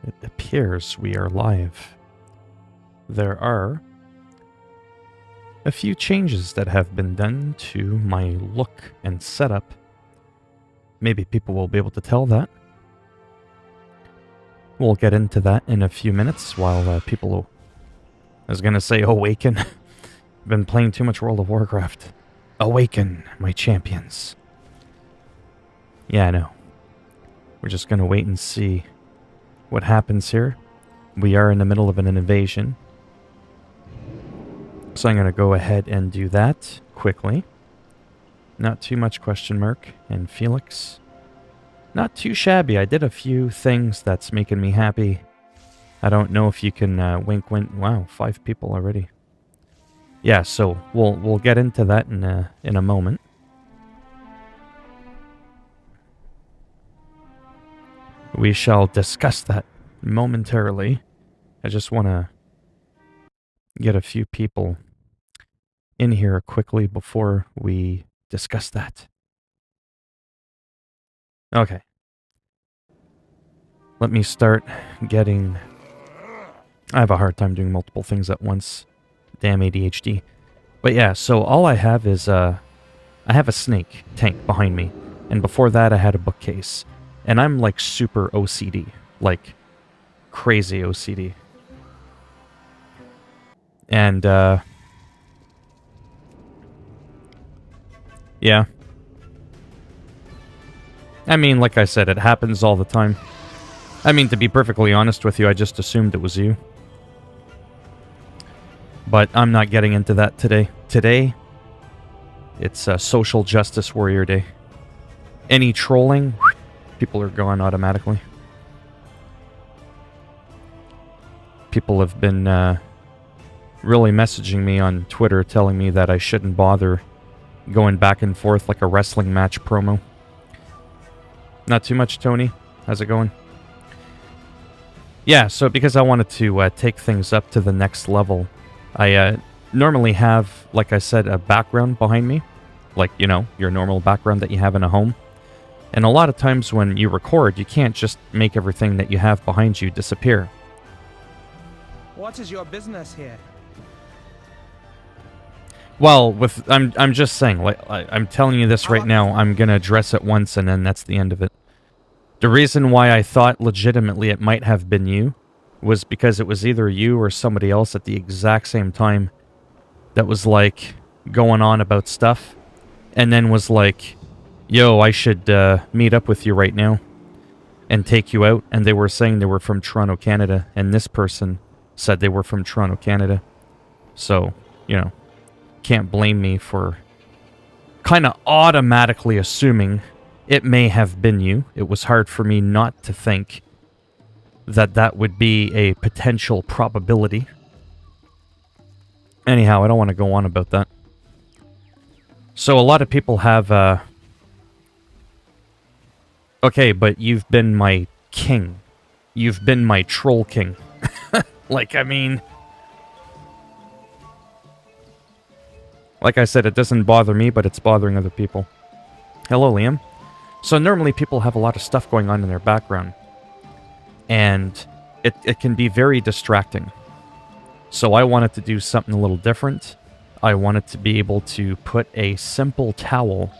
It appears we are live. There are a few changes that have been done to my look and setup. Maybe people will be able to tell that. We'll get into that in a few minutes while people, I was gonna say awaken. Been playing too much World of Warcraft. Awaken, my champions. Yeah, I know. We're just gonna wait and see what happens here. We are in the middle of an invasion. So I'm gonna go ahead and do that quickly. Not too much question mark. And Felix. Not too shabby. I did a few things that's making me happy. I don't know if you can wink. Wow, 5 people already. Yeah, so we'll get into that in a moment. We shall discuss that momentarily. I just want to get a few people in here quickly before we discuss that. Okay. Let me start getting... I have a hard time doing multiple things at once. Damn ADHD. But yeah, so all I have is, I have a snake tank behind me. And before that, I had a bookcase. And I'm, like, super OCD. Like, crazy OCD. And, yeah. I mean, like I said, it happens all the time. I mean, to be perfectly honest with you, I just assumed it was you. But I'm not getting into that today. Today, it's Social Justice Warrior Day. Any trolling, people are gone automatically. People have been really messaging me on Twitter telling me that I shouldn't bother going back and forth like a wrestling match promo. Not too much, Tony. How's it going? Yeah, so because I wanted to take things up to the next level, I normally have, like I said, a background behind me. Like, you know, your normal background that you have in a home. And a lot of times when you record, you can't just make everything that you have behind you disappear. What is your business here? Well, I'm just saying, like I'm telling you this right now, I'm gonna address it once and then that's the end of it. The reason why I thought legitimately it might have been you was because it was either you or somebody else at the exact same time that was like going on about stuff and then was like, yo, I should meet up with you right now and take you out. And they were saying they were from Toronto, Canada, and this person said they were from Toronto, Canada. So, you know, can't blame me for kind of automatically assuming it may have been you. It was hard for me not to think that that would be a potential probability. Anyhow, I don't want to go on about that. So a lot of people have, okay, but you've been my king. You've been my troll king. Like, I mean... Like I said, it doesn't bother me, but it's bothering other people. Hello, Liam. So normally people have a lot of stuff going on in their background. And it can be very distracting. So I wanted to do something a little different. I wanted to be able to put a simple towel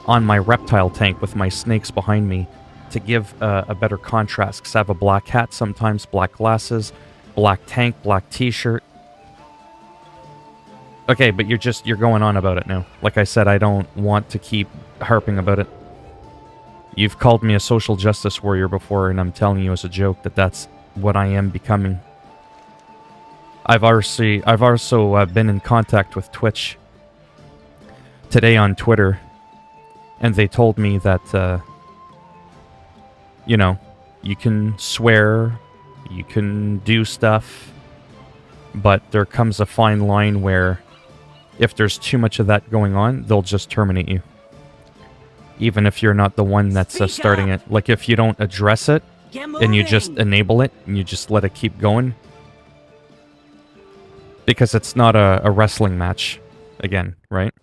on my reptile tank with my snakes behind me to give a better contrast. Because I have a black hat sometimes, black glasses, black tank, black t-shirt. Okay, but you're going on about it now. Like I said, I don't want to keep harping about it. You've called me a social justice warrior before, and I'm telling you as a joke that that's what I am becoming. I've also been in contact with Twitch today on Twitter, and they told me that, you know, you can swear, you can do stuff, but there comes a fine line where if there's too much of that going on, they'll just terminate you. Even if you're not the one that's starting it. Like, if you don't address it, and you just enable it, and you just let it keep going. Because it's not a wrestling match, again, right?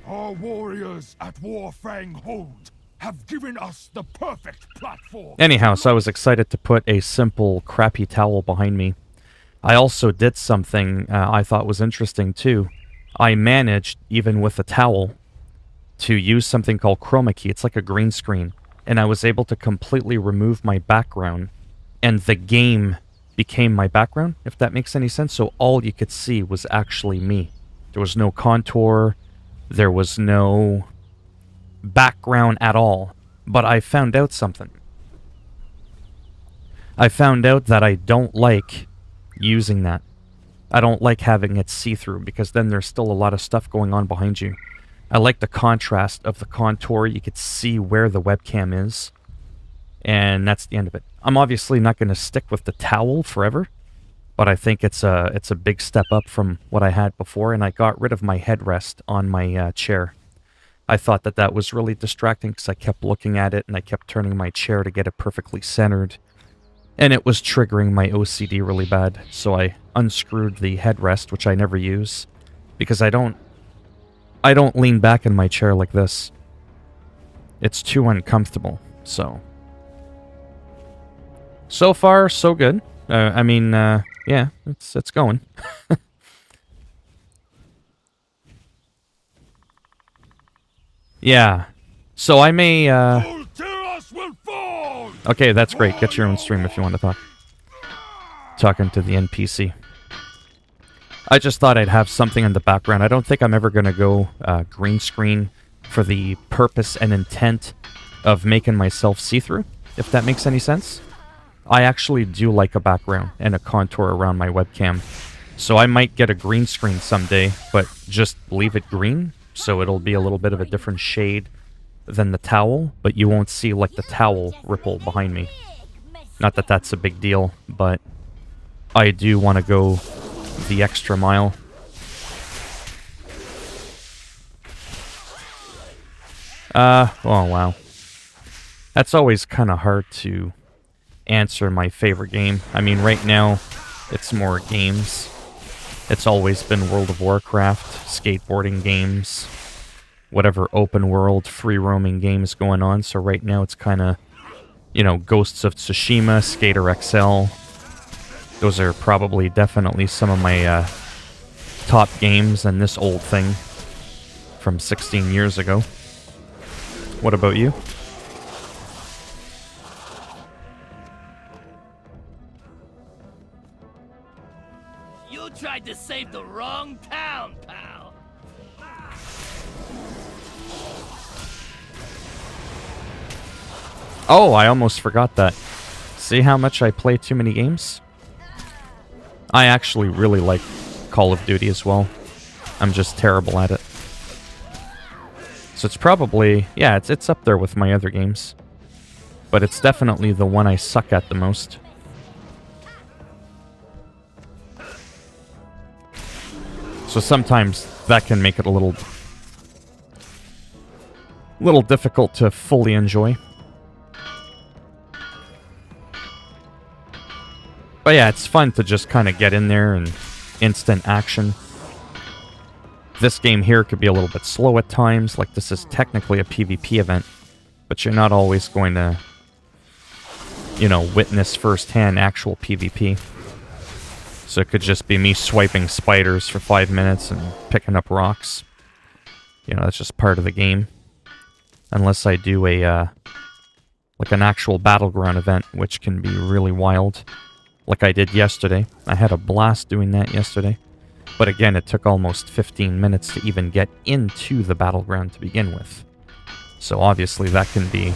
Our warriors at Warfang hold have given us the perfect platform. Anyhow, so I was excited to put a simple, crappy towel behind me. I also did something I thought was interesting too. I managed, even with a towel, to use something called chroma key. It's like a green screen. And I was able to completely remove my background. And the game became my background, if that makes any sense. So all you could see was actually me. There was no contour. There was no background at all. But I found out something. I found out that I don't like using that. I don't like having it see-through, because then there's still a lot of stuff going on behind you. I like the contrast of the contour. You could see where the webcam is. And that's the end of it. I'm obviously not going to stick with the towel forever, but I think it's a big step up from what I had before, and I got rid of my headrest on my chair. I thought that that was really distracting because I kept looking at it and I kept turning my chair to get it perfectly centered. And it was triggering my OCD really bad, so I unscrewed the headrest, which I never use, because I don't lean back in my chair like this. It's too uncomfortable, so... So far, so good. I mean, yeah, it's going. Yeah. So I may, Okay, that's great. Get your own stream if you want to talk. Talking to the NPC. I just thought I'd have something in the background. I don't think I'm ever going to go green screen for the purpose and intent of making myself see-through, if that makes any sense. I actually do like a background and a contour around my webcam. So I might get a green screen someday, but just leave it green, so it'll be a little bit of a different shade than the towel, but you won't see like the towel ripple behind me. Not that that's a big deal, but I do want to go the extra mile. Oh wow. That's always kind of hard to answer my favorite game. I mean, right now, it's more games. It's always been World of Warcraft, skateboarding games, whatever open world, free roaming games going on. So right now it's kind of, you know, Ghosts of Tsushima, Skater XL. Those are probably definitely some of my top games, and this old thing from 16 years ago. What about you? You tried to save the wrong town, pal. Oh, I almost forgot that. See how much I play too many games? I actually really like Call of Duty as well. I'm just terrible at it. So it's probably, yeah, it's up there with my other games. But it's definitely the one I suck at the most. So sometimes that can make it a little difficult to fully enjoy. But yeah, it's fun to just kind of get in there and instant action. This game here could be a little bit slow at times, like this is technically a PvP event, but you're not always going to, you know, witness firsthand actual PvP. So it could just be me swiping spiders for 5 minutes and picking up rocks. You know, that's just part of the game. Unless I do a, like an actual battleground event, which can be really wild. Like I did yesterday. I had a blast doing that yesterday. But again, it took almost 15 minutes to even get into the battleground to begin with. So obviously that can be,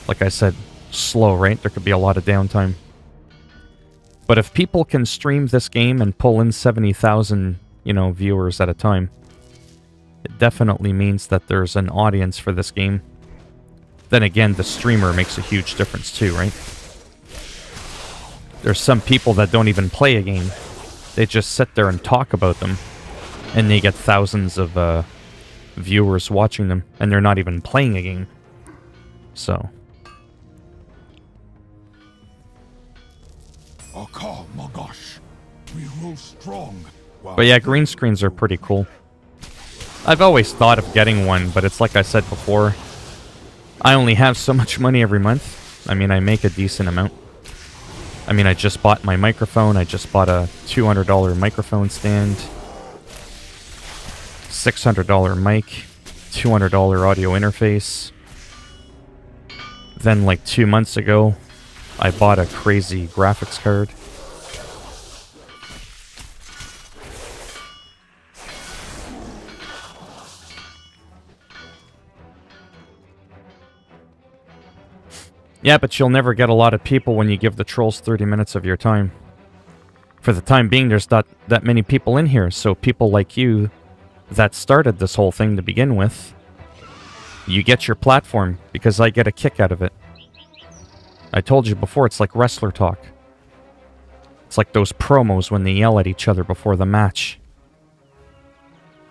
like I said, slow, right? There could be a lot of downtime. But if people can stream this game and pull in 70,000, you know, viewers at a time, it definitely means that there's an audience for this game. Then again, the streamer makes a huge difference too, right? There's some people that don't even play a game. They just sit there and talk about them, and they get thousands of viewers watching them, and they're not even playing a game. So... Oh my gosh, we roll strong. Wow. But yeah, green screens are pretty cool. I've always thought of getting one, but it's like I said before. I only have so much money every month. I mean, I make a decent amount. I mean, I just bought my microphone. I just bought a $200 microphone stand. $600 mic. $200 audio interface. Then, like 2 months ago, I bought a crazy graphics card. Yeah, but you'll never get a lot of people when you give the trolls 30 minutes of your time. For the time being, there's not that many people in here, so people like you that started this whole thing to begin with, you get your platform because I get a kick out of it. I told you before, it's like wrestler talk. It's like those promos when they yell at each other before the match.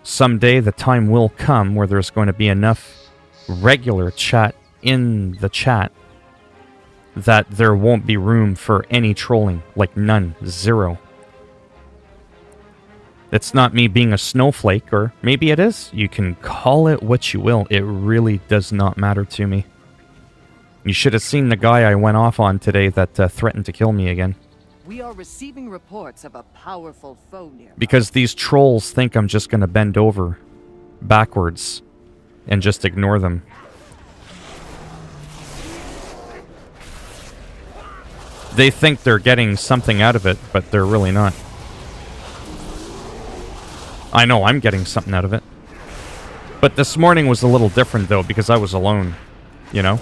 Someday the time will come where there's going to be enough regular chat in the chat that there won't be room for any trolling. Like none. Zero. It's not me being a snowflake, or maybe it is. You can call it what you will. It really does not matter to me. You should have seen the guy I went off on today that threatened to kill me again. We are receiving reports of a powerful foe nearby. Because these trolls think I'm just going to bend over backwards and just ignore them. They think they're getting something out of it, but they're really not. I know I'm getting something out of it. But this morning was a little different, though, because I was alone. You know?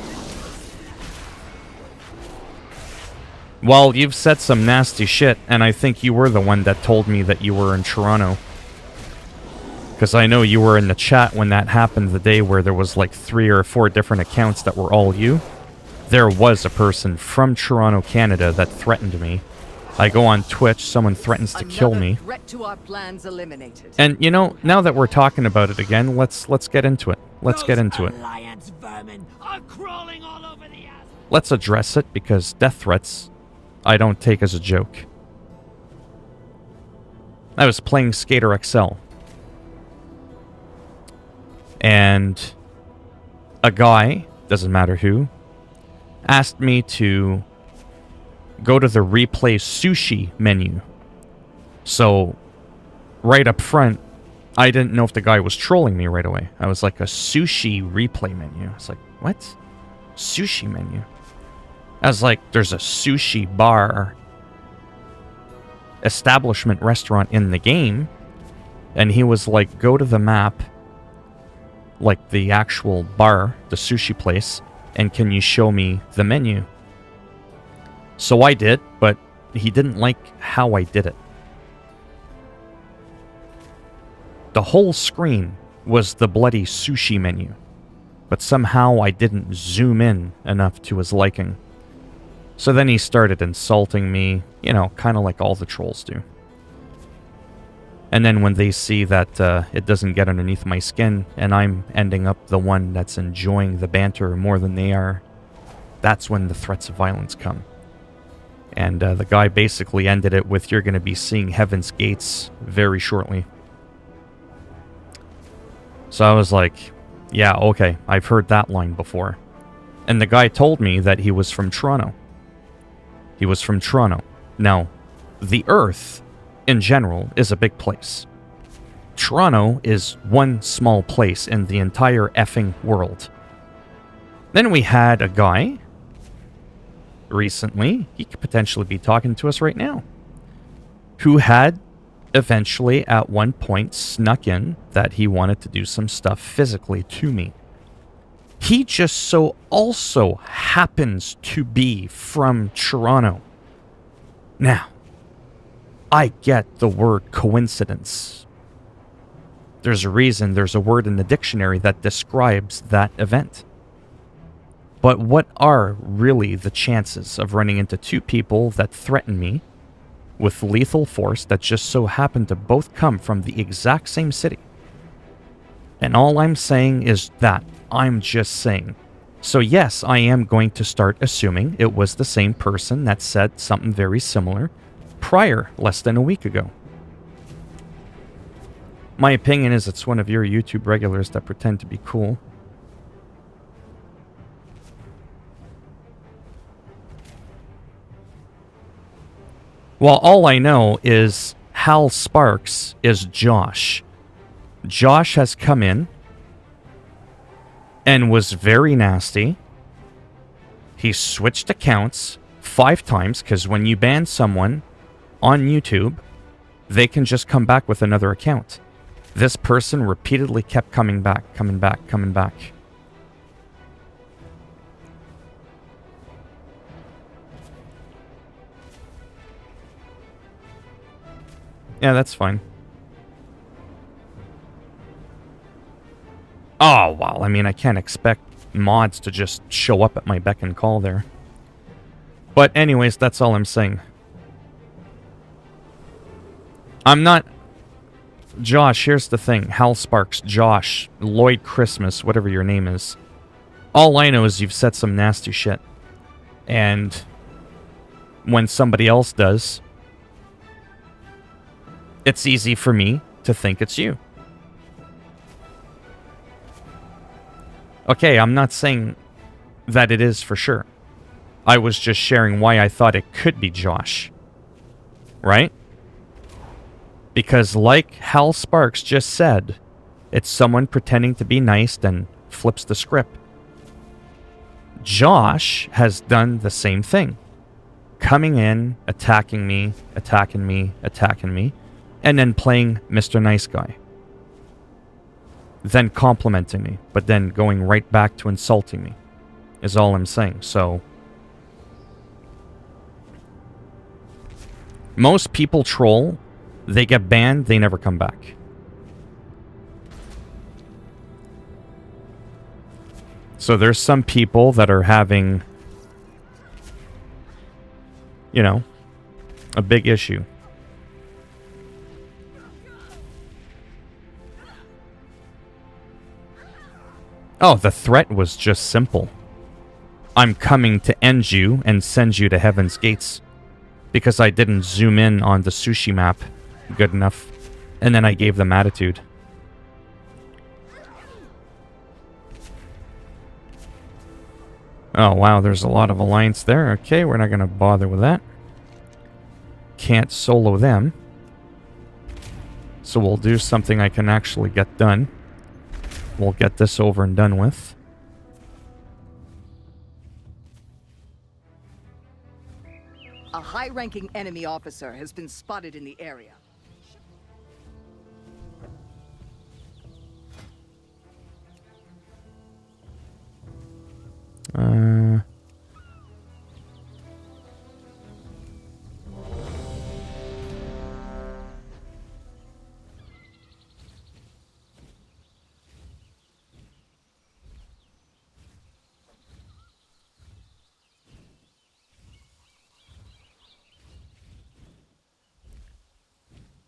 Well, you've said some nasty shit, and I think you were the one that told me that you were in Toronto. Because I know you were in the chat when that happened, the day where there was like 3 or 4 different accounts that were all you. There was a person from Toronto, Canada that threatened me. I go on Twitch, someone threatens to kill me. Threat to our plans eliminated. And you know, now that we're talking about it again, let's get into it. Let's get into it. Alliance vermin are crawling all over the ass. Let's address it, because death threats I don't take as a joke. I was playing Skater XL. And a guy, doesn't matter who, asked me to go to the replay sushi menu. So, right up front, I didn't know if the guy was trolling me right away. I was like, a sushi replay menu. I was like, what? Sushi menu? I was like, there's a sushi bar establishment restaurant in the game. And he was like, go to the map, like the actual bar, the sushi place, and can you show me the menu? So I did, but he didn't like how I did it. The whole screen was the bloody sushi menu, but somehow I didn't zoom in enough to his liking. So then he started insulting me, you know, kind of like all the trolls do. And then when they see that it doesn't get underneath my skin, and I'm ending up the one that's enjoying the banter more than they are, that's when the threats of violence come. And the guy basically ended it with, you're going to be seeing Heaven's Gates very shortly. So I was like, yeah, okay, I've heard that line before. And the guy told me that he was from Toronto. He was from Toronto. Now, the Earth, in general, is a big place. Toronto is one small place in the entire effing world. Then we had a guy recently, he could potentially be talking to us right now, who had eventually at one point snuck in that he wanted to do some stuff physically to me. He just so also happens to be from Toronto. Now, I get the word coincidence. There's a reason there's a word in the dictionary that describes that event. But what are really the chances of running into 2 people that threaten me with lethal force that just so happen to both come from the exact same city? And all I'm saying is that. I'm just saying. So yes, I am going to start assuming it was the same person that said something very similar prior, less than a week ago. My opinion is it's one of your YouTube regulars that pretend to be cool. Well, all I know is Hal Sparks is Josh. Josh has come in and was very nasty. He switched accounts 5 times, because when you ban someone on YouTube, they can just come back with another account. This person repeatedly kept coming back, coming back, coming back. Yeah, that's fine. Oh, well, I mean, I can't expect mods to just show up at my beck and call there. But anyways, that's all I'm saying. I'm not... Josh, here's the thing. Hal Sparks, Josh, Lloyd Christmas, whatever your name is. All I know is you've said some nasty shit. And when somebody else does, it's easy for me to think it's you. Okay, I'm not saying that it is for sure. I was just sharing why I thought it could be Josh. Right? Because like Hal Sparks just said, it's someone pretending to be nice and flips the script. Josh has done the same thing. Coming in, attacking me, attacking me, attacking me, and then playing Mr. Nice Guy. Then complimenting me, but then going right back to insulting me, is all I'm saying. So, most people troll, they get banned, they never come back. So there's some people that are having, you know, a big issue. Oh, the threat was just simple. I'm coming to end you and send you to Heaven's Gates. Because I didn't zoom in on the sushi map good enough. And then I gave them attitude. Oh, wow, there's a lot of alliance there. Okay, we're not going to bother with that. Can't solo them. So we'll do something I can actually get done. We'll get this over and done with. A high-ranking enemy officer has been spotted in the area.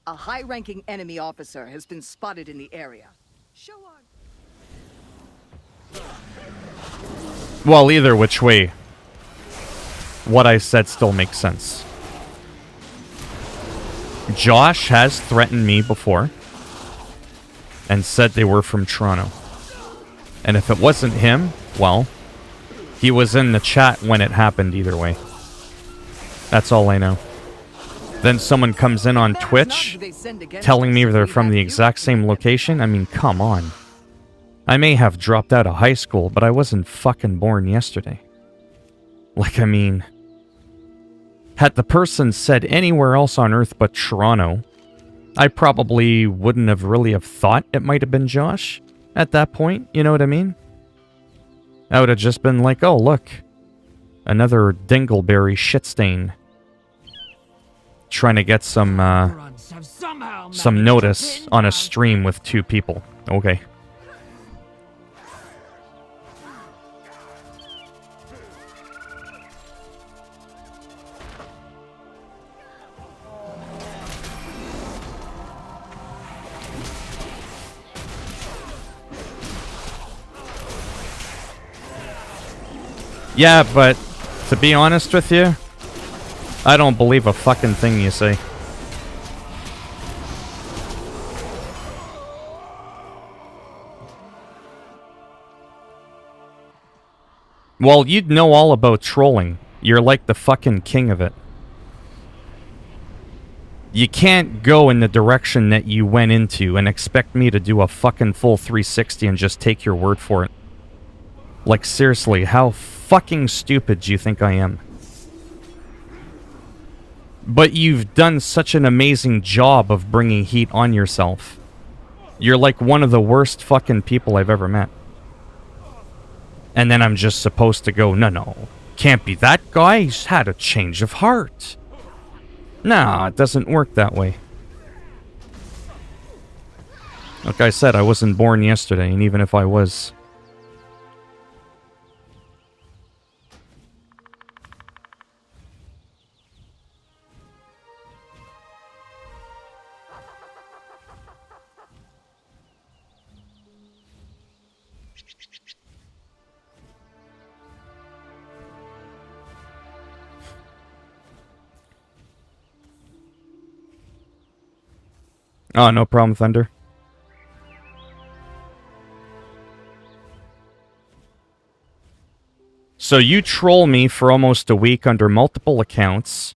A high-ranking enemy officer has been spotted in the area. Show on. Well, either which way, what I said still makes sense. Josh has threatened me before and said they were from Toronto. And if it wasn't him, well, he was in the chat when it happened either way. That's all I know. Then someone comes in on Twitch telling me they're from the exact same location. I mean, come on. I may have dropped out of high school, but I wasn't fucking born yesterday. Like, I mean, had the person said anywhere else on Earth but Toronto, I probably wouldn't have really have thought it might have been Josh at that point. You know what I mean? I would have just been like, oh, look. Another dingleberry shit stain. Trying to get some notice on a stream with 2 people. Okay. Yeah, but to be honest with you, I don't believe a fucking thing you say. Well, you'd know all about trolling. You're like the fucking king of it. You can't go in the direction that you went into and expect me to do a fucking full 360 and just take your word for it. Like, seriously, how fucking stupid do you think I am? But you've done such an amazing job of bringing heat on yourself. You're like one of the worst fucking people I've ever met. And then I'm just supposed to go, no, can't be that guy, he's had a change of heart. Nah, it doesn't work that way. Like I said, I wasn't born yesterday, and even if I was... Oh, no problem, Thunder. So you troll me for almost a week under multiple accounts.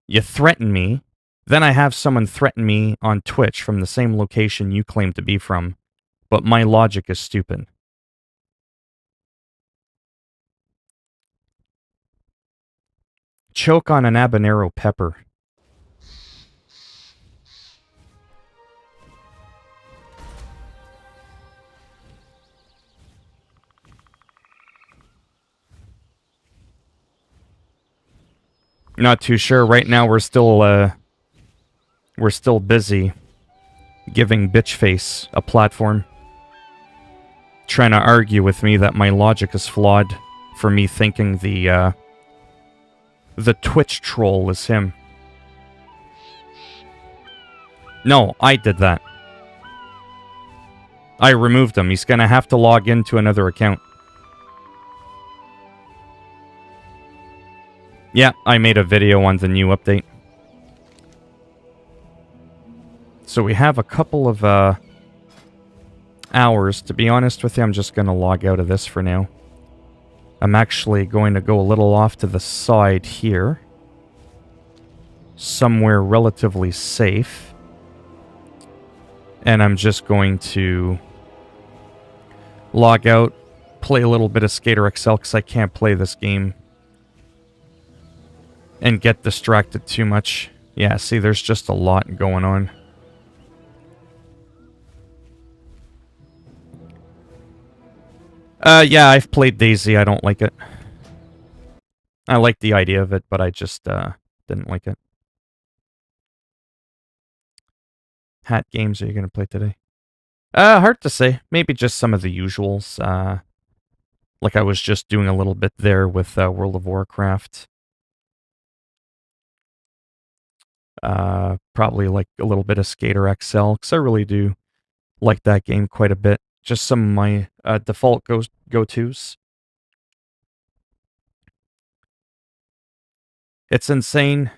You threaten me. Then I have someone threaten me on Twitch from the same location you claim to be from. But my logic is stupid. Choke on an habanero pepper. Not too sure. Right now we're still busy giving Bitchface a platform. Trying to argue with me that my logic is flawed for me thinking the Twitch troll is him. No, I did that. I removed him. He's gonna have to log into another account. Yeah, I made a video on the new update. So we have a couple of hours. To be honest with you, I'm just going to log out of this for now. I'm actually going to go a little off to the side here. Somewhere relatively safe. And I'm just going to log out, play a little bit of Skater XL because I can't play this game and get distracted too much. Yeah, see, there's just a lot going on. Yeah, I've played DayZ. I don't like it. I like the idea of it, but I just, didn't like it. Hat games are you going to play today? Hard to say. Maybe just some of the usuals. Like I was just doing a little bit there with, World of Warcraft. Probably like a little bit of Skater XL, because I really do like that game quite a bit. Just some of my default go-tos. It's insane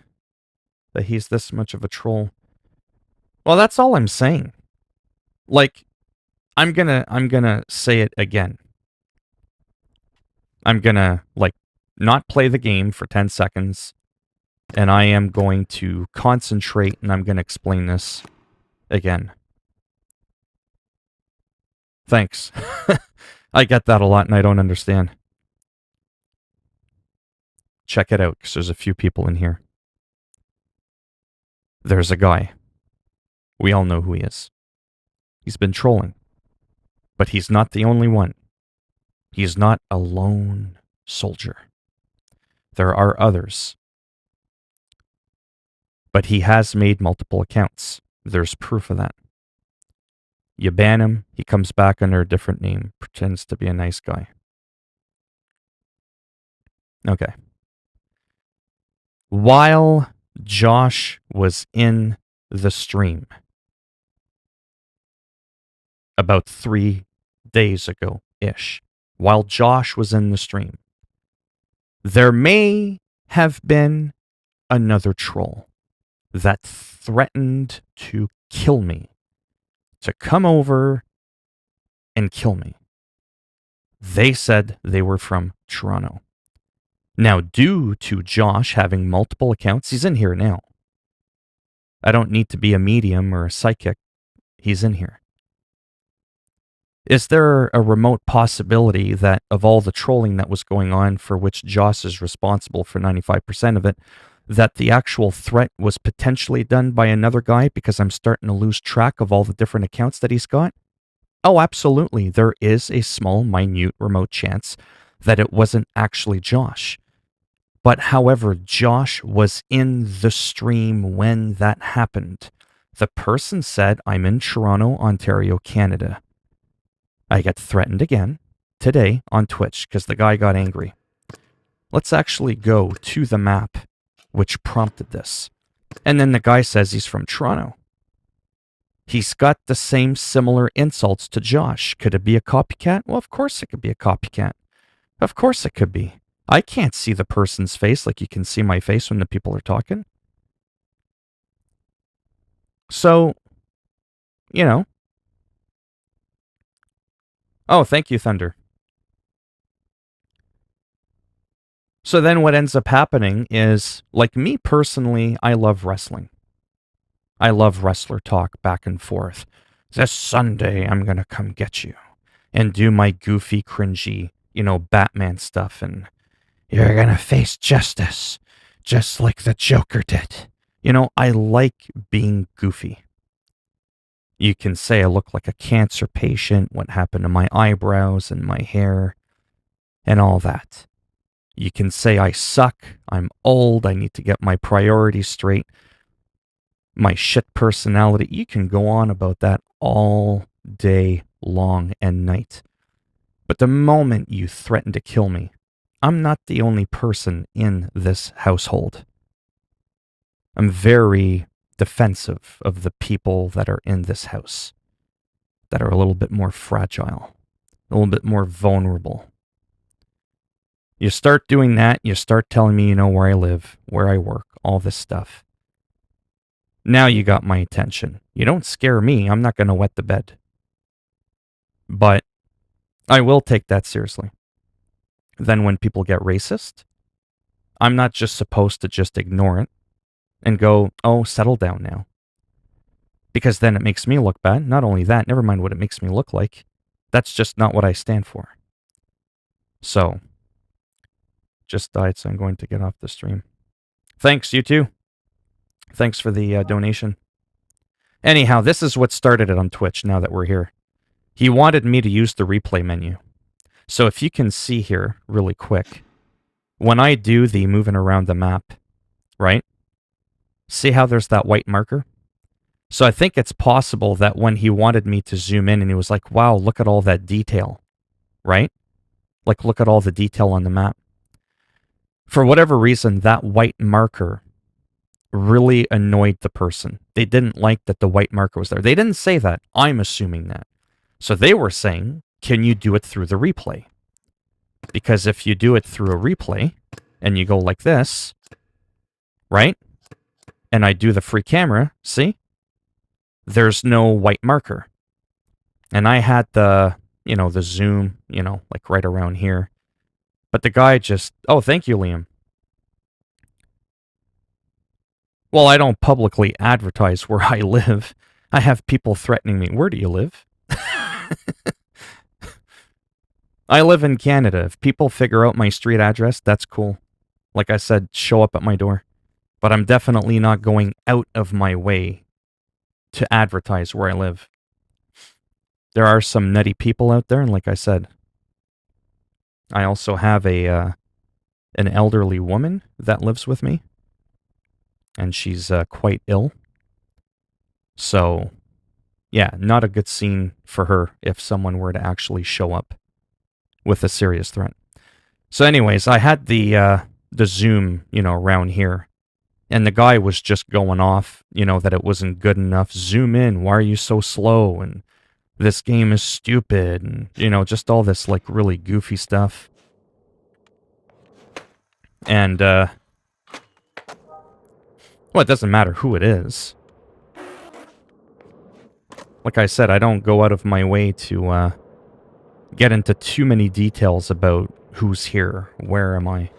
that he's this much of a troll. Well, that's all I'm saying. Like, I'm gonna say it again. I'm gonna, like, not play the game for 10 seconds. And I am going to concentrate, and I'm going to explain this again. Thanks. I get that a lot, and I don't understand. Check it out, because there's a few people in here. There's a guy. We all know who he is. He's been trolling. But he's not the only one. He's not a lone soldier. There are others. But he has made multiple accounts. There's proof of that. You ban him, he comes back under a different name, pretends to be a nice guy. Okay. While Josh was in the stream, about 3 days ago-ish, while Josh was in the stream, there may have been another troll that threatened to kill me, to come over and kill me. They said they were from Toronto. Now, due to Josh having multiple accounts, he's in here now. I don't need to be a medium or a psychic. He's in here. Is there a remote possibility that of all the trolling that was going on, for which Josh is responsible for 95% of it, that the actual threat was potentially done by another guy, because I'm starting to lose track of all the different accounts that he's got? Oh, absolutely. There is a small, minute, remote chance that it wasn't actually Josh. But however, Josh was in the stream when that happened. The person said, I'm in Toronto, Ontario, Canada. I got threatened again today on Twitch because the guy got angry. Let's actually go to the map which prompted this. And then the guy says he's from Toronto. He's got the same similar insults to Josh. Could it be a copycat? Well, of course it could be a copycat. Of course it could be. I can't see the person's face like you can see my face when the people are talking. So, you know. Oh, thank you, Thunder. So then what ends up happening is, like me personally, I love wrestling. I love wrestler talk back and forth. This Sunday, I'm going to come get you and do my goofy, cringy, Batman stuff. And you're going to face justice, just like the Joker did. I like being goofy. You can say I look like a cancer patient, what happened to my eyebrows and my hair, and all that. You can say I suck, I'm old, I need to get my priorities straight, my shit personality. You can go on about that all day long and night. But the moment you threaten to kill me, I'm not the only person in this household. I'm very defensive of the people that are in this house, that are a little bit more fragile, a little bit more vulnerable. You start doing that, you start telling me you know where I live, where I work, all this stuff. Now you got my attention. You don't scare me, I'm not going to wet the bed. But I will take that seriously. Then when people get racist, I'm not just supposed to just ignore it and go, oh, settle down now. Because then it makes me look bad. Not only that, never mind what it makes me look like. That's just not what I stand for. So, just died, so I'm going to get off the stream. Thanks, you too. Thanks for the donation. Anyhow, this is what started it on Twitch, now that we're here. He wanted me to use the replay menu. So if you can see here, really quick, when I do the moving around the map, right? See how there's that white marker? So I think it's possible that when he wanted me to zoom in and he was like, wow, look at all that detail, right? Like, look at all the detail on the map. For whatever reason, that white marker really annoyed the person. They didn't like that the white marker was there. They didn't say that. I'm assuming that. So they were saying, can you do it through the replay? Because if you do it through a replay and you go like this, right? And I do the free camera, see? There's no white marker. And I had the, the zoom, like right around here. But the guy just, oh, thank you, Liam. Well, I don't publicly advertise where I live. I have people threatening me. Where do you live? I live in Canada. If people figure out my street address, that's cool. Like I said, show up at my door. But I'm definitely not going out of my way to advertise where I live. There are some nutty people out there, and like I said, I also have an elderly woman that lives with me, and she's quite ill. So, yeah, not a good scene for her if someone were to actually show up with a serious threat. So anyways, I had the zoom, around here. And the guy was just going off, that it wasn't good enough. Zoom in, why are you so slow? And this game is stupid. And, just all this, like, really goofy stuff. And, well, it doesn't matter who it is. Like I said, I don't go out of my way to get into too many details about who's here, where am I.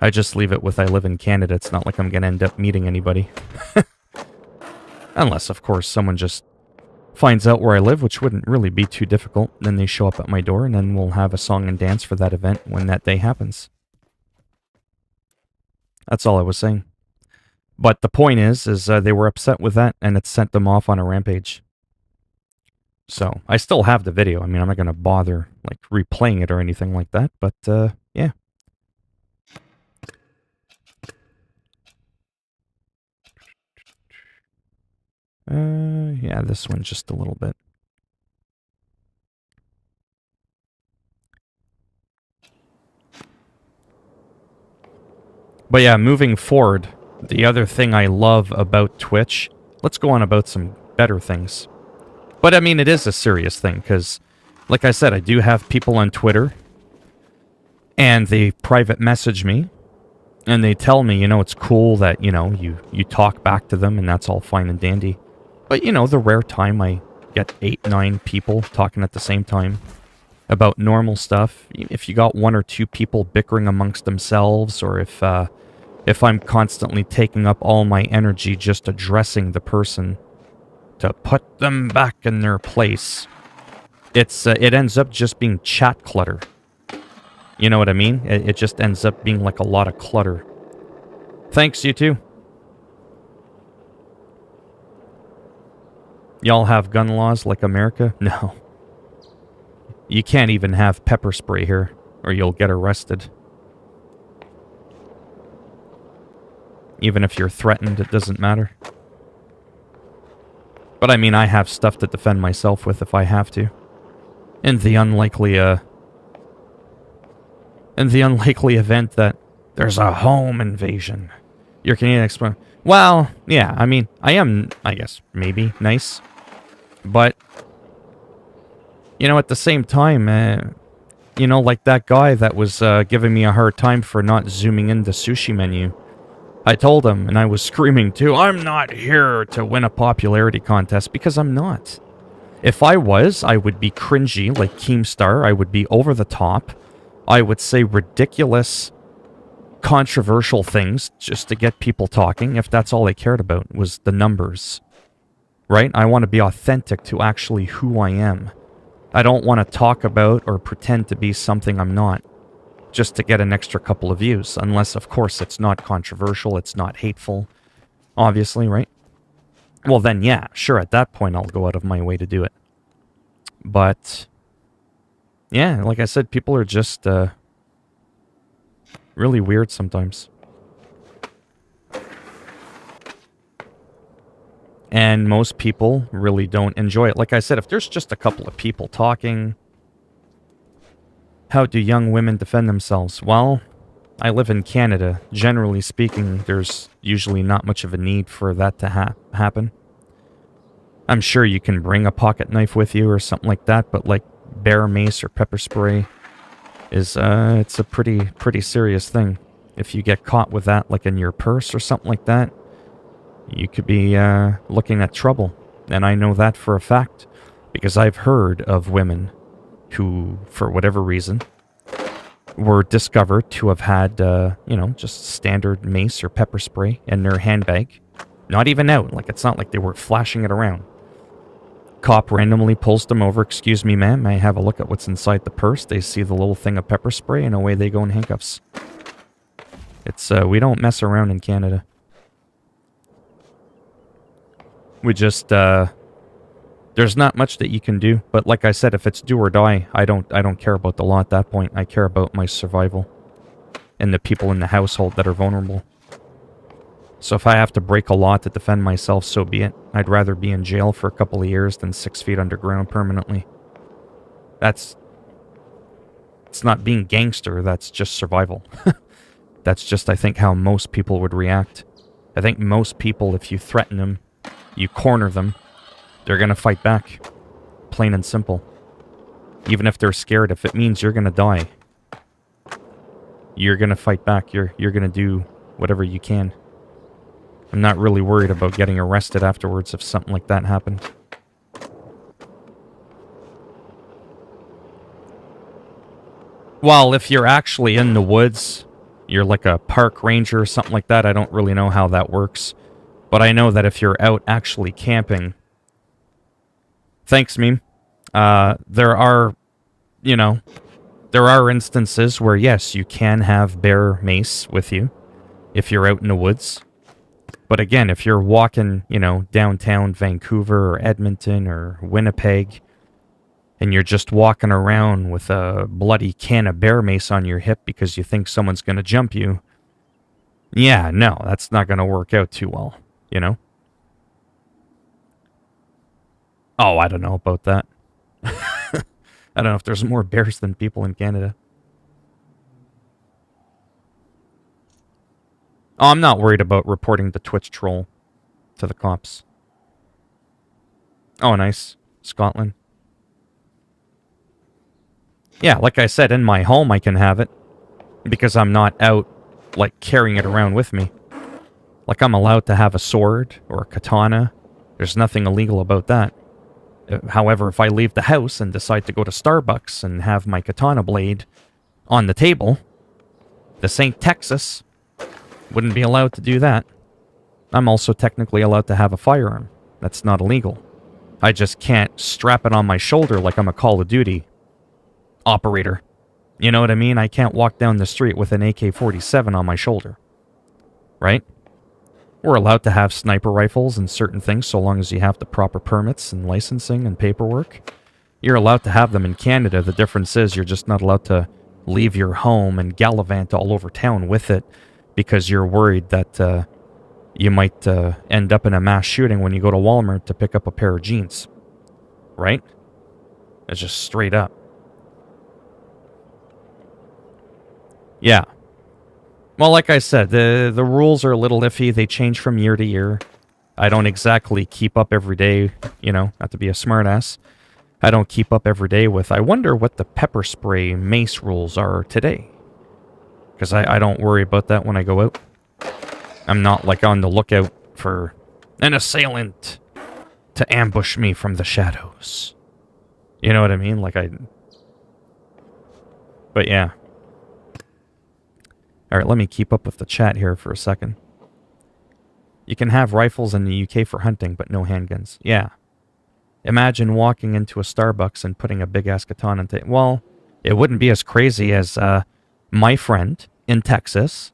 I just leave it with I live in Canada. It's not like I'm going to end up meeting anybody. Unless, of course, someone just finds out where I live, which wouldn't really be too difficult. Then they show up at my door, and then we'll have a song and dance for that event when that day happens. That's all I was saying. But the point is they were upset with that, and it sent them off on a rampage. So, I still have the video. I mean, I'm not going to bother, like, replaying it or anything like that, but, yeah. Yeah, this one just a little bit. But yeah, moving forward, the other thing I love about Twitch, let's go on about some better things. But I mean, it is a serious thing, because, like I said, I do have people on Twitter, and they private message me, and they tell me, you know, it's cool that, you know, you talk back to them, and that's all fine and dandy. But, you know, the rare time I get 8, 9 people talking at the same time about normal stuff, if you got 1 or 2 people bickering amongst themselves, or if I'm constantly taking up all my energy just addressing the person to put them back in their place, it ends up just being chat clutter. You know what I mean? It just ends up being like a lot of clutter. Thanks, you too. Y'all have gun laws like America? No. You can't even have pepper spray here, or you'll get arrested. Even if you're threatened, it doesn't matter. But I mean, I have stuff to defend myself with if I have to. In the unlikely event that there's a home invasion. Your Canadian explain. Well, yeah, I mean, I am, I guess, maybe nice. But, you know, at the same time, you know, like that guy that was giving me a hard time for not zooming in the sushi menu. I told him, and I was screaming too, I'm not here to win a popularity contest, because I'm not. If I was, I would be cringy like Keemstar, I would be over the top, I would say ridiculous, controversial things just to get people talking, if that's all they cared about, was the numbers. Right? I want to be authentic to actually who I am. I don't want to talk about or pretend to be something I'm not, just to get an extra couple of views, unless, of course, it's not controversial, it's not hateful, obviously, right? Well, then, yeah, sure, at that point, I'll go out of my way to do it. But, yeah, like I said, people are just, really weird sometimes. And most people really don't enjoy it. Like I said, if there's just a couple of people talking, how do young women defend themselves? Well, I live in Canada. Generally speaking, there's usually not much of a need for that to happen. I'm sure you can bring a pocket knife with you or something like that, but like bear mace or pepper spray is, it's a pretty serious thing. If you get caught with that, like in your purse or something like that, you could be looking at trouble. And I know that for a fact, because I've heard of women who, for whatever reason, were discovered to have had, you know, just standard mace or pepper spray in their handbag. Not even out, like it's not like they were flashing it around. Cop randomly pulls them over. Excuse me, ma'am, may I have a look at what's inside the purse? They see the little thing of pepper spray, and away they go in handcuffs. It's, we don't mess around in Canada. We just, there's not much that you can do, but like I said, if it's do or die, I don't care about the law at that point. I care about my survival and the people in the household that are vulnerable. So if I have to break a law to defend myself, so be it. I'd rather be in jail for a couple of years than 6 feet underground permanently. It's not being gangster, that's just survival. That's just, I think, how most people would react. I think most people, if you threaten them, you corner them, they're gonna fight back. Plain and simple. Even if they're scared, if it means you're gonna die, you're gonna fight back. You're gonna do whatever you can. I'm not really worried about getting arrested afterwards if something like that happened. Well, if you're actually in the woods you're like a park ranger or something like that. I don't really know how that works. But I know that if you're out actually camping... Thanks, meme. There are, you know, there are instances where, yes, you can have bear mace with you if you're out in the woods. But again, if you're walking, you know, downtown Vancouver or Edmonton or Winnipeg, and you're just walking around with a bloody can of bear mace on your hip because you think someone's going to jump you, yeah, no, that's not going to work out too well, you know? Oh, I don't know about that. I don't know if there's more bears than people in Canada. Oh, I'm not worried about reporting the Twitch troll to the cops. Oh, nice. Scotland. Yeah, like I said, in my home I can have it. Because I'm not out, like, carrying it around with me. Like, I'm allowed to have a sword or a katana. There's nothing illegal about that. However, if I leave the house and decide to go to Starbucks and have my katana blade on the table, this ain't Texas. Wouldn't be allowed to do that. I'm also technically allowed to have a firearm. That's not illegal. I just can't strap it on my shoulder like I'm a Call of Duty operator. You know what I mean? I can't walk down the street with an AK-47 on my shoulder. Right? We're allowed to have sniper rifles and certain things so long as you have the proper permits and licensing and paperwork. You're allowed to have them in Canada. The difference is you're just not allowed to leave your home and gallivant all over town with it because you're worried that you might end up in a mass shooting when you go to Walmart to pick up a pair of jeans. Right? It's just straight up. Yeah. Well, like I said, the rules are a little iffy. They change from year to year. I don't exactly keep up every day, you know, not to be a smartass. I don't keep up every day with, I wonder what the pepper spray mace rules are today. Because I don't worry about that when I go out. I'm not, like, on the lookout for an assailant to ambush me from the shadows. You know what I mean? Like, But yeah. Alright, let me keep up with the chat here for a second. You can have rifles in the UK for hunting, but no handguns. Yeah. Imagine walking into a Starbucks and putting a big-ass katana on well, it wouldn't be as crazy as my friend in Texas.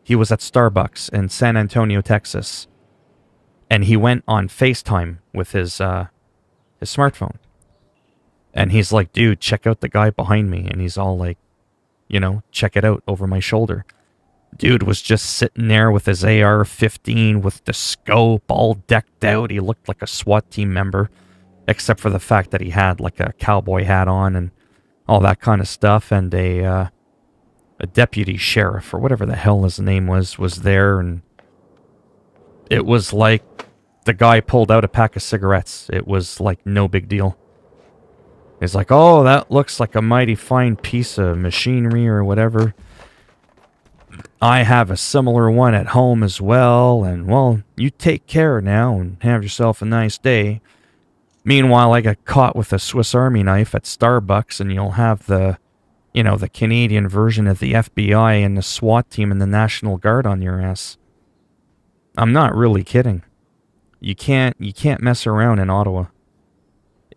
He was at Starbucks in San Antonio, Texas. And he went on FaceTime with his smartphone. And he's like, dude, check out the guy behind me. And he's all like, you know, check it out over my shoulder. Dude was just sitting there with his AR-15 with the scope all decked out. He looked like a SWAT team member, except for the fact that he had like a cowboy hat on and all that kind of stuff. And a deputy sheriff or whatever the hell his name was there. And it was like the guy pulled out a pack of cigarettes. It was like no big deal. He's like, oh, that looks like a mighty fine piece of machinery or whatever. I have a similar one at home as well, and, well, you take care now and have yourself a nice day. Meanwhile, I got caught with a Swiss Army knife at Starbucks, and you'll have the, you know, the Canadian version of the FBI and the SWAT team and the National Guard on your ass. I'm not really kidding. You can't mess around in Ottawa.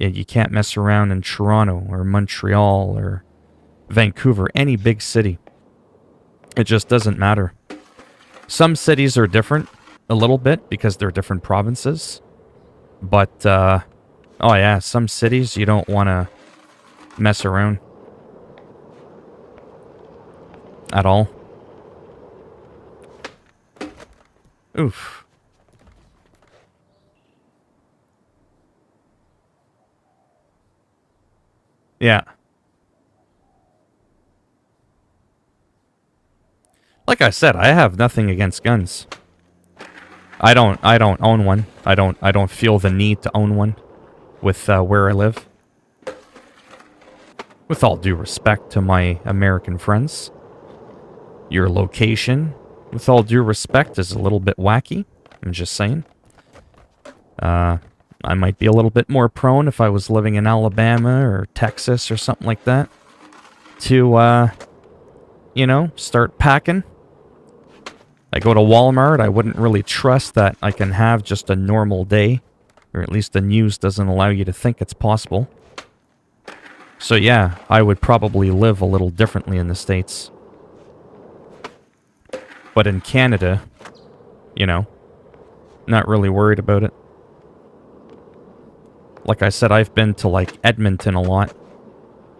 You can't mess around in Toronto or Montreal or Vancouver, any big city. It just doesn't matter. Some cities are different a little bit because they're different provinces. But, oh yeah, some cities you don't want to mess around at all. Oof. Yeah. Like I said, I have nothing against guns. I don't own one. I don't feel the need to own one with where I live. With all due respect to my American friends, your location, with all due respect, is a little bit wacky. I'm just saying. I might be a little bit more prone if I was living in Alabama or Texas or something like that to you know, start packing. I go to Walmart, I wouldn't really trust that I can have just a normal day. Or at least the news doesn't allow you to think it's possible. So yeah, I would probably live a little differently in the States. But in Canada, you know, not really worried about it. Like I said, I've been to like Edmonton a lot.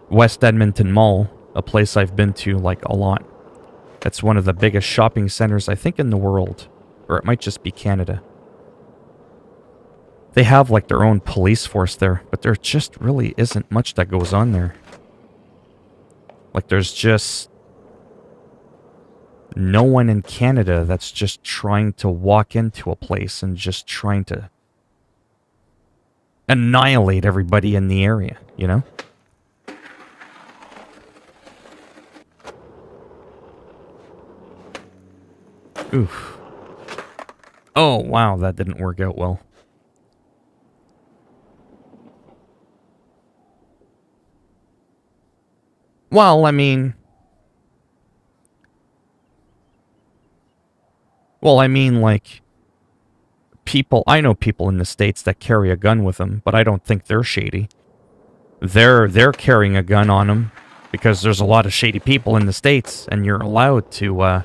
West Edmonton Mall, a place I've been to like a lot. It's one of the biggest shopping centers, I think, in the world. Or it might just be Canada. They have like their own police force there, but there just really isn't much that goes on there. Like there's just no one in Canada that's just trying to walk into a place and just trying to annihilate everybody in the area, you know? Oof. Oh, wow, that didn't work out well. Well, I mean, like, people, I know people in the States that carry a gun with them, but I don't think they're shady. They're carrying a gun on them because there's a lot of shady people in the States, and you're allowed to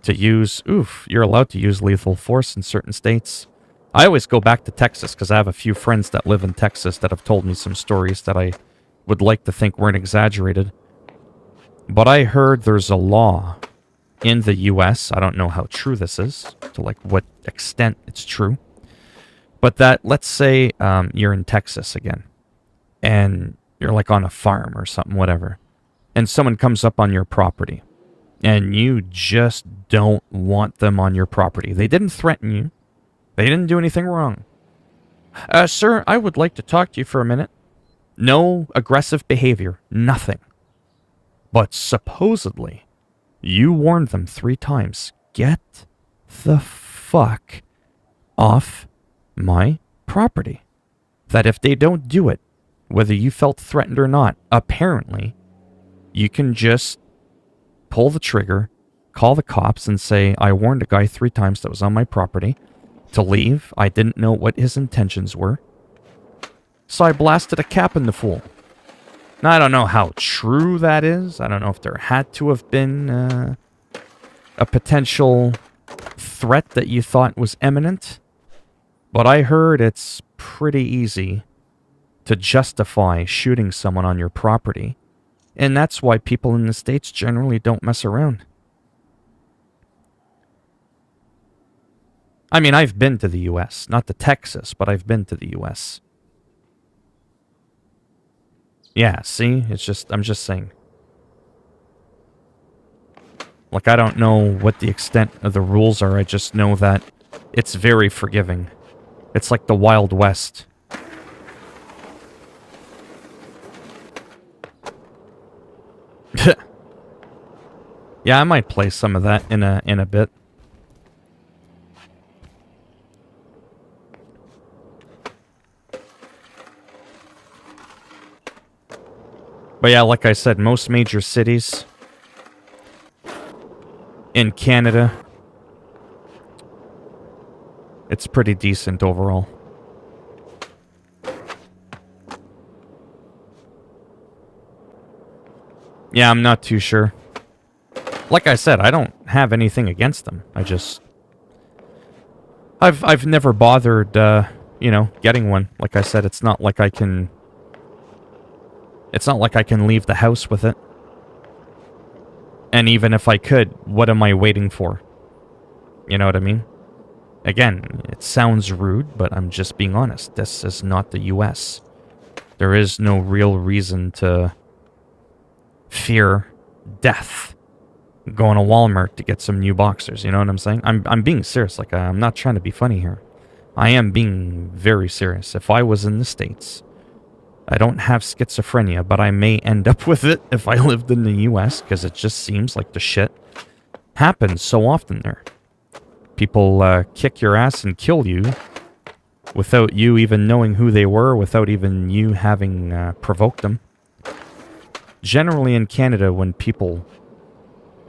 use, you're allowed to use lethal force in certain states. I always go back to Texas because I have a few friends that live in Texas that have told me some stories that I would like to think weren't exaggerated. But I heard there's a law in the US, I don't know how true this is, to like what extent it's true, but that, let's say you're in Texas again, and you're like on a farm or something, whatever, and someone comes up on your property, and you just don't want them on your property. They didn't threaten you. They didn't do anything wrong. Sir, I would like to talk to you for a minute. No aggressive behavior. Nothing. But supposedly, you warned them 3 times. Get the fuck off my property. That if they don't do it, whether you felt threatened or not, apparently, you can just pull the trigger, call the cops, and say, I warned a guy 3 times that was on my property to leave. I didn't know what his intentions were, so I blasted a cap in the fool. Now, I don't know how true that is. I don't know if there had to have been a potential threat that you thought was imminent, but I heard it's pretty easy to justify shooting someone on your property, and that's why people in the States generally don't mess around. I mean, I've been to the US, not to Texas, but I've been to the US. Yeah, see? It's just, I'm just saying. Like, I don't know what the extent of the rules are, I just know that it's very forgiving. It's like the Wild West. Yeah, I might play some of that in a bit. But yeah, like I said, most major cities in Canada, it's pretty decent overall. Yeah, I'm not too sure. Like I said, I don't have anything against them. I just... I've never bothered, you know, getting one. Like I said, it's not like I can... It's not like I can leave the house with it. And even if I could, what am I waiting for? You know what I mean? Again, it sounds rude, but I'm just being honest. This is not the US. There is no real reason to fear death going to Walmart to get some new boxers. You know what I'm saying? I'm being serious. Like, I'm not trying to be funny here. I am being very serious. If I was in the States... I don't have schizophrenia, but I may end up with it if I lived in the US, because it just seems like the shit happens so often there. People kick your ass and kill you without you even knowing who they were, without even you having provoked them. Generally in Canada, when people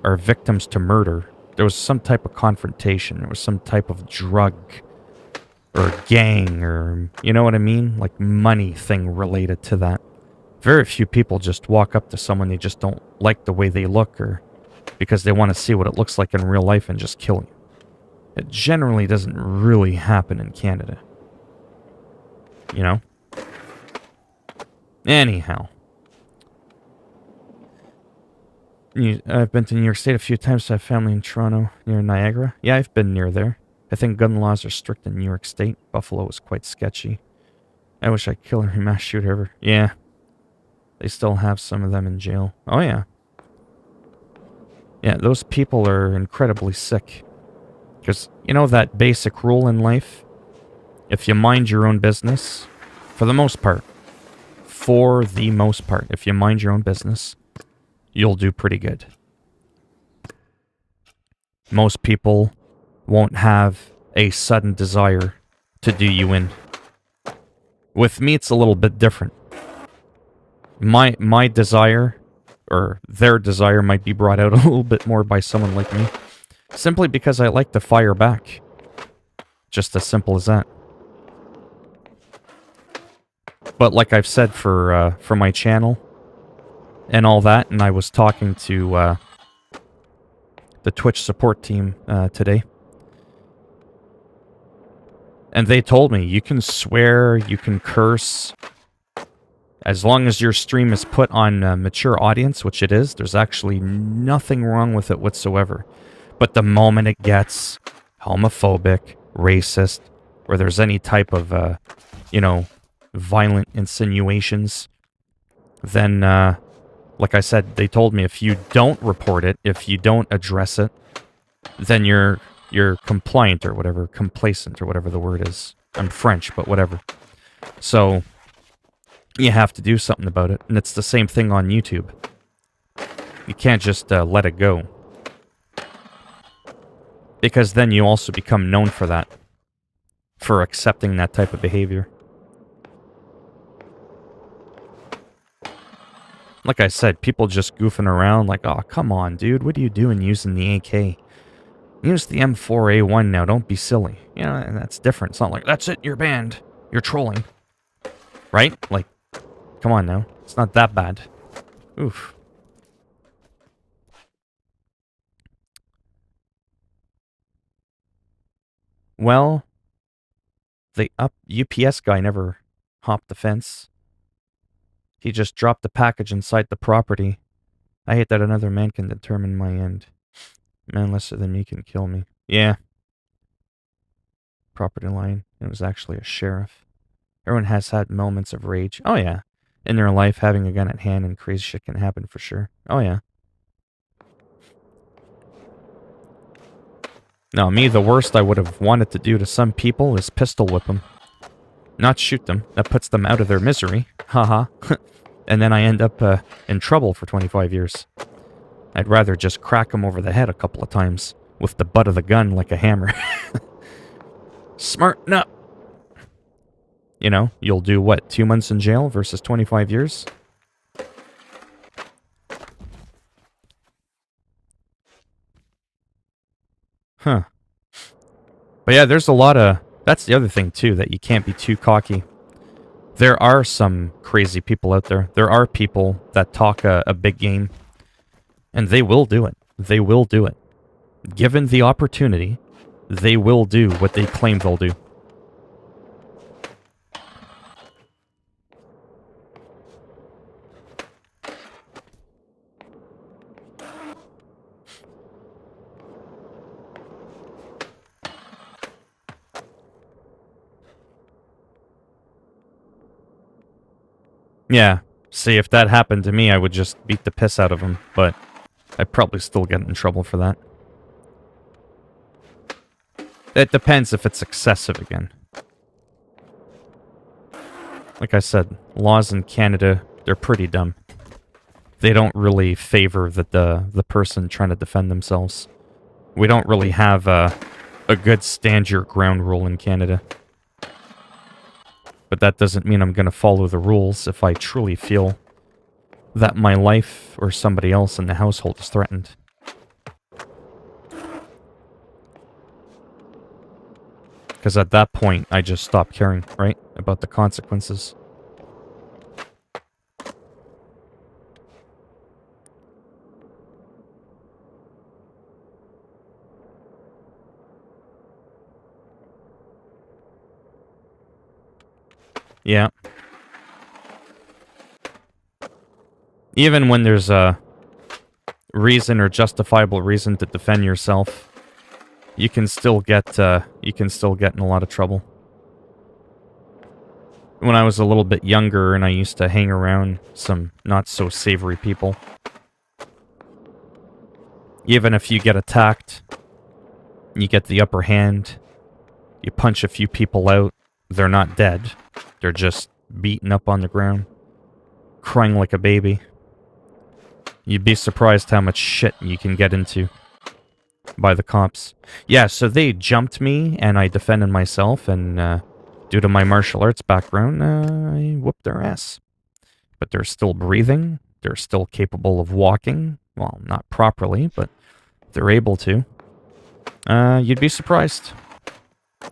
are victims to murder. There was some type of confrontation. There was some type of drug or gang or, you know what I mean? Like money thing related to that. Very few people just walk up to someone they just don't like the way they look or because they want to see what it looks like in real life and just kill you. It generally doesn't really happen in Canada. You know? Anyhow. I've been to New York State a few times. I have family in Toronto, near Niagara. Yeah, I've been near there. I think gun laws are strict in New York State. Buffalo was quite sketchy. I wish I'd kill every mass shooter ever. Yeah. They still have some of them in jail. Oh, yeah. Yeah, those people are incredibly sick. Because, you know that basic rule in life? If you mind your own business, for the most part, if you mind your own business, you'll do pretty good. Most people won't have a sudden desire to do you in. With me, it's a little bit different. My desire, or their desire, might be brought out a little bit more by someone like me. Simply because I like to fire back. Just as simple as that. But like I've said for my channel and all that, and I was talking to the Twitch support team today. And they told me, you can swear, you can curse. As long as your stream is put on a mature audience, which it is, there's actually nothing wrong with it whatsoever. But the moment it gets homophobic, racist, or there's any type of, you know, violent insinuations, then, like I said, they told me if you don't report it, if you don't address it, then you're compliant or whatever, complacent or whatever the word is. I'm French, but whatever. So, you have to do something about it. And it's the same thing on YouTube. You can't just let it go. Because then you also become known for that. For accepting that type of behavior. Like I said, people just goofing around like, oh, come on, dude. What are you doing using the AK? Use the M4A1 now. Don't be silly. You know, and that's different. It's not like, that's it, you're banned. You're trolling. Right? Like, come on now. It's not that bad. Oof. Well, the UPS guy never hopped the fence. He just dropped the package inside the property. I hate that another man can determine my end. Man lesser than me can kill me. Yeah. Property line. It was actually a sheriff. Everyone has had moments of rage. Oh yeah. In their life, having a gun at hand and crazy shit can happen for sure. Oh yeah. No, me, the worst I would have wanted to do to some people is pistol whip them. Not shoot them. That puts them out of their misery. Haha. And then I end up in trouble for 25 years. I'd rather just crack them over the head a couple of times with the butt of the gun like a hammer. Smarten up! You know, you'll do what, 2 months in jail versus 25 years? Huh. But yeah, there's a lot of... That's the other thing, too, that you can't be too cocky. There are some crazy people out there. There are people that talk a big game. And they will do it. They will do it. Given the opportunity, they will do what they claim they'll do. Yeah. See, if that happened to me, I would just beat the piss out of him, but I'd probably still get in trouble for that. It depends if it's excessive again. Like I said, laws in Canada, they're pretty dumb. They don't really favor the person trying to defend themselves. We don't really have a good stand your ground rule in Canada. But that doesn't mean I'm going to follow the rules if I truly feel that my life or somebody else in the household is threatened. Because at that point, I just stopped caring, right? About the consequences. Yeah. Even when there's a reason or justifiable reason to defend yourself, you can still get in a lot of trouble. When I was a little bit younger and I used to hang around some not so savory people, even if you get attacked, you get the upper hand, you punch a few people out, they're not dead. They're just beaten up on the ground, crying like a baby. You'd be surprised how much shit you can get into by the cops. Yeah, so they jumped me, and I defended myself, and due to my martial arts background, I whooped their ass. But they're still breathing. They're still capable of walking. Well, not properly, but they're able to. You'd be surprised.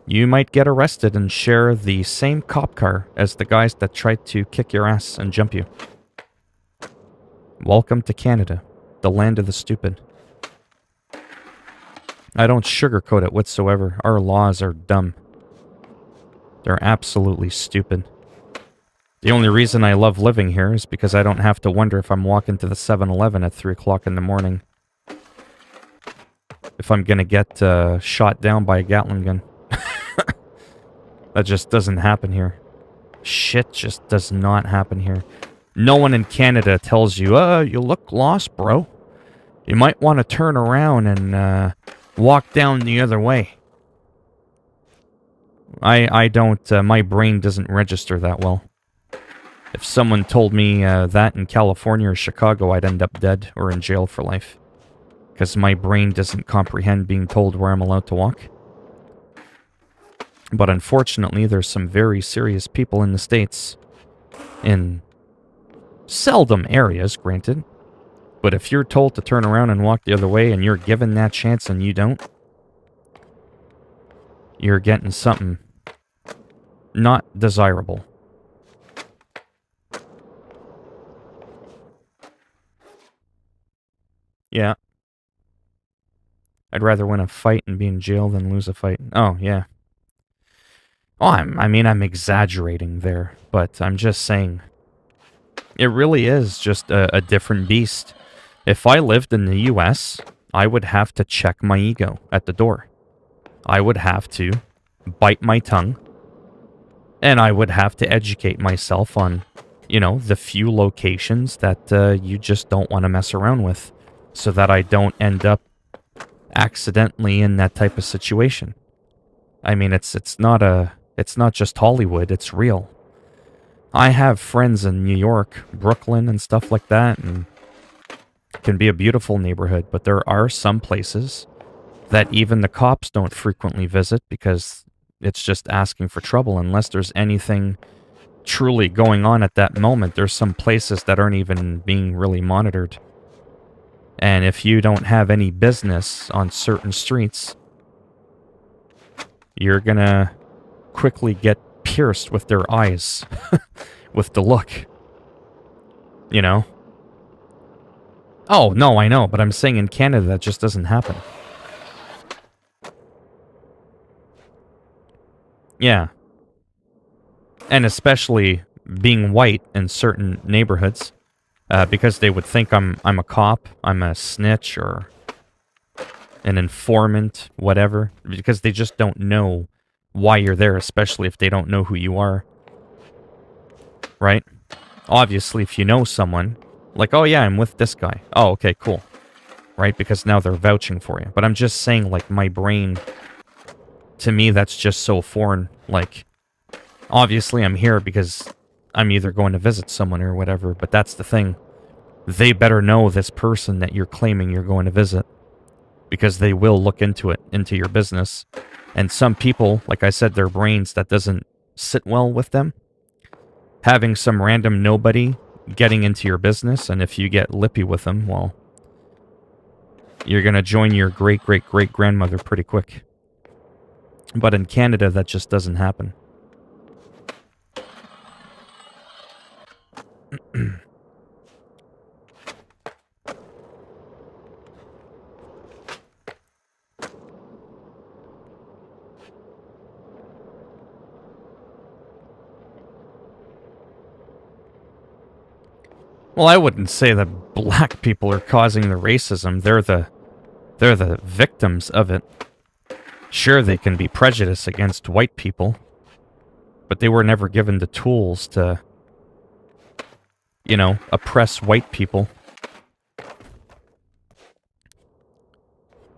You might get arrested and share the same cop car as the guys that tried to kick your ass and jump you. Welcome to Canada, the land of the stupid. I don't sugarcoat it whatsoever. Our laws are dumb. They're absolutely stupid. The only reason I love living here is because I don't have to wonder if I'm walking to the 7-Eleven at 3 o'clock in the morning. If I'm gonna get shot down by a Gatling gun. That just doesn't happen here. Shit just does not happen here. No one in Canada tells you, you look lost, bro. You might want to turn around and walk down the other way. I don't, my brain doesn't register that well. If someone told me that in California or Chicago, I'd end up dead or in jail for life. Because my brain doesn't comprehend being told where I'm allowed to walk. But unfortunately, there's some very serious people in the States. In seldom areas, granted. But if you're told to turn around and walk the other way and you're given that chance and you don't, you're getting something not desirable. Yeah. I'd rather win a fight and be in jail than lose a fight. Oh, yeah. Oh, I'm exaggerating there, but I'm just saying. It really is just a different beast. If I lived in the US, I would have to check my ego at the door. I would have to bite my tongue. And I would have to educate myself on, the few locations that you just don't want to mess around with. So that I don't end up accidentally in that type of situation. I mean, it's not just Hollywood, it's real. I have friends in New York, Brooklyn, and stuff like that, and it can be a beautiful neighborhood, but there are some places that even the cops don't frequently visit because it's just asking for trouble. Unless there's anything truly going on at that moment, there's some places that aren't even being really monitored. And if you don't have any business on certain streets, you're gonna quickly get pierced with their eyes. With the look. Oh, no, I know, but I'm saying in Canada that just doesn't happen. Yeah. And especially being white in certain neighborhoods. Because they would think I'm a cop, I'm a snitch, or an informant, whatever. Because they just don't know why you're there, especially if they don't know who you are. Right? Obviously, if you know someone, like, oh yeah, I'm with this guy. Oh, okay, cool. Right? Because now they're vouching for you. But I'm just saying, like, my brain, to me, that's just so foreign. Like, obviously I'm here because I'm either going to visit someone or whatever, but that's the thing. They better know this person that you're claiming you're going to visit. Because they will look into it, into your business. And some people, like I said, their brains, that doesn't sit well with them. Having some random nobody getting into your business, and if you get lippy with them, well, you're going to join your great-great-great-grandmother pretty quick. But in Canada, that just doesn't happen. Well, I wouldn't say that black people are causing the racism. They're the victims of it. Sure, they can be prejudiced against white people, but they were never given the tools to, you know, oppress white people.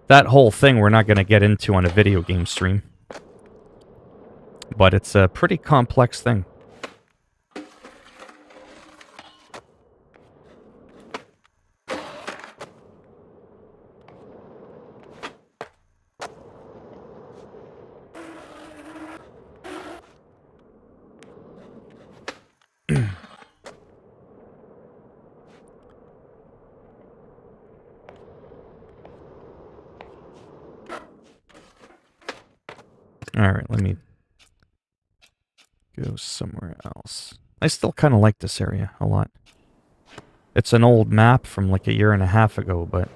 That whole thing we're not going to get into on a video game stream. But it's a pretty complex thing. Alright, let me go somewhere else. I still kind of like this area a lot. It's an old map from like 1.5 years ago, but...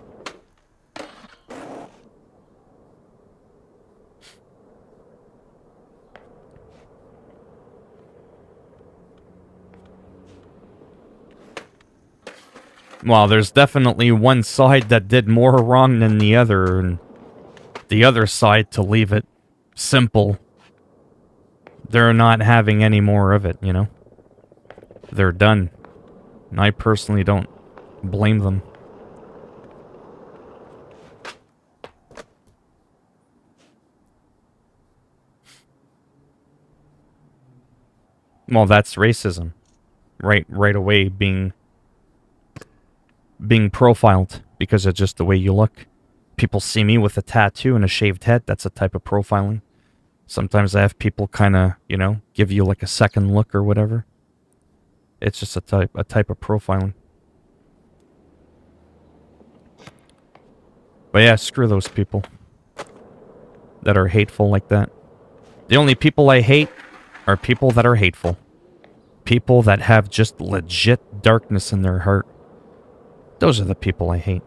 Well, there's definitely one side that did more wrong than the other, and the other side, to leave it simple, they're not having any more of it, you know? They're done. And I personally don't blame them. Well, that's racism. Right away being profiled because of just the way you look. People see me with a tattoo and a shaved head, that's a type of profiling. Sometimes I have people kind of, you know, give you like a second look or whatever. It's just a type of profiling. But yeah, screw those people that are hateful like that. The only people I hate are people that are hateful. People that have just legit darkness in their heart. Those are the people I hate.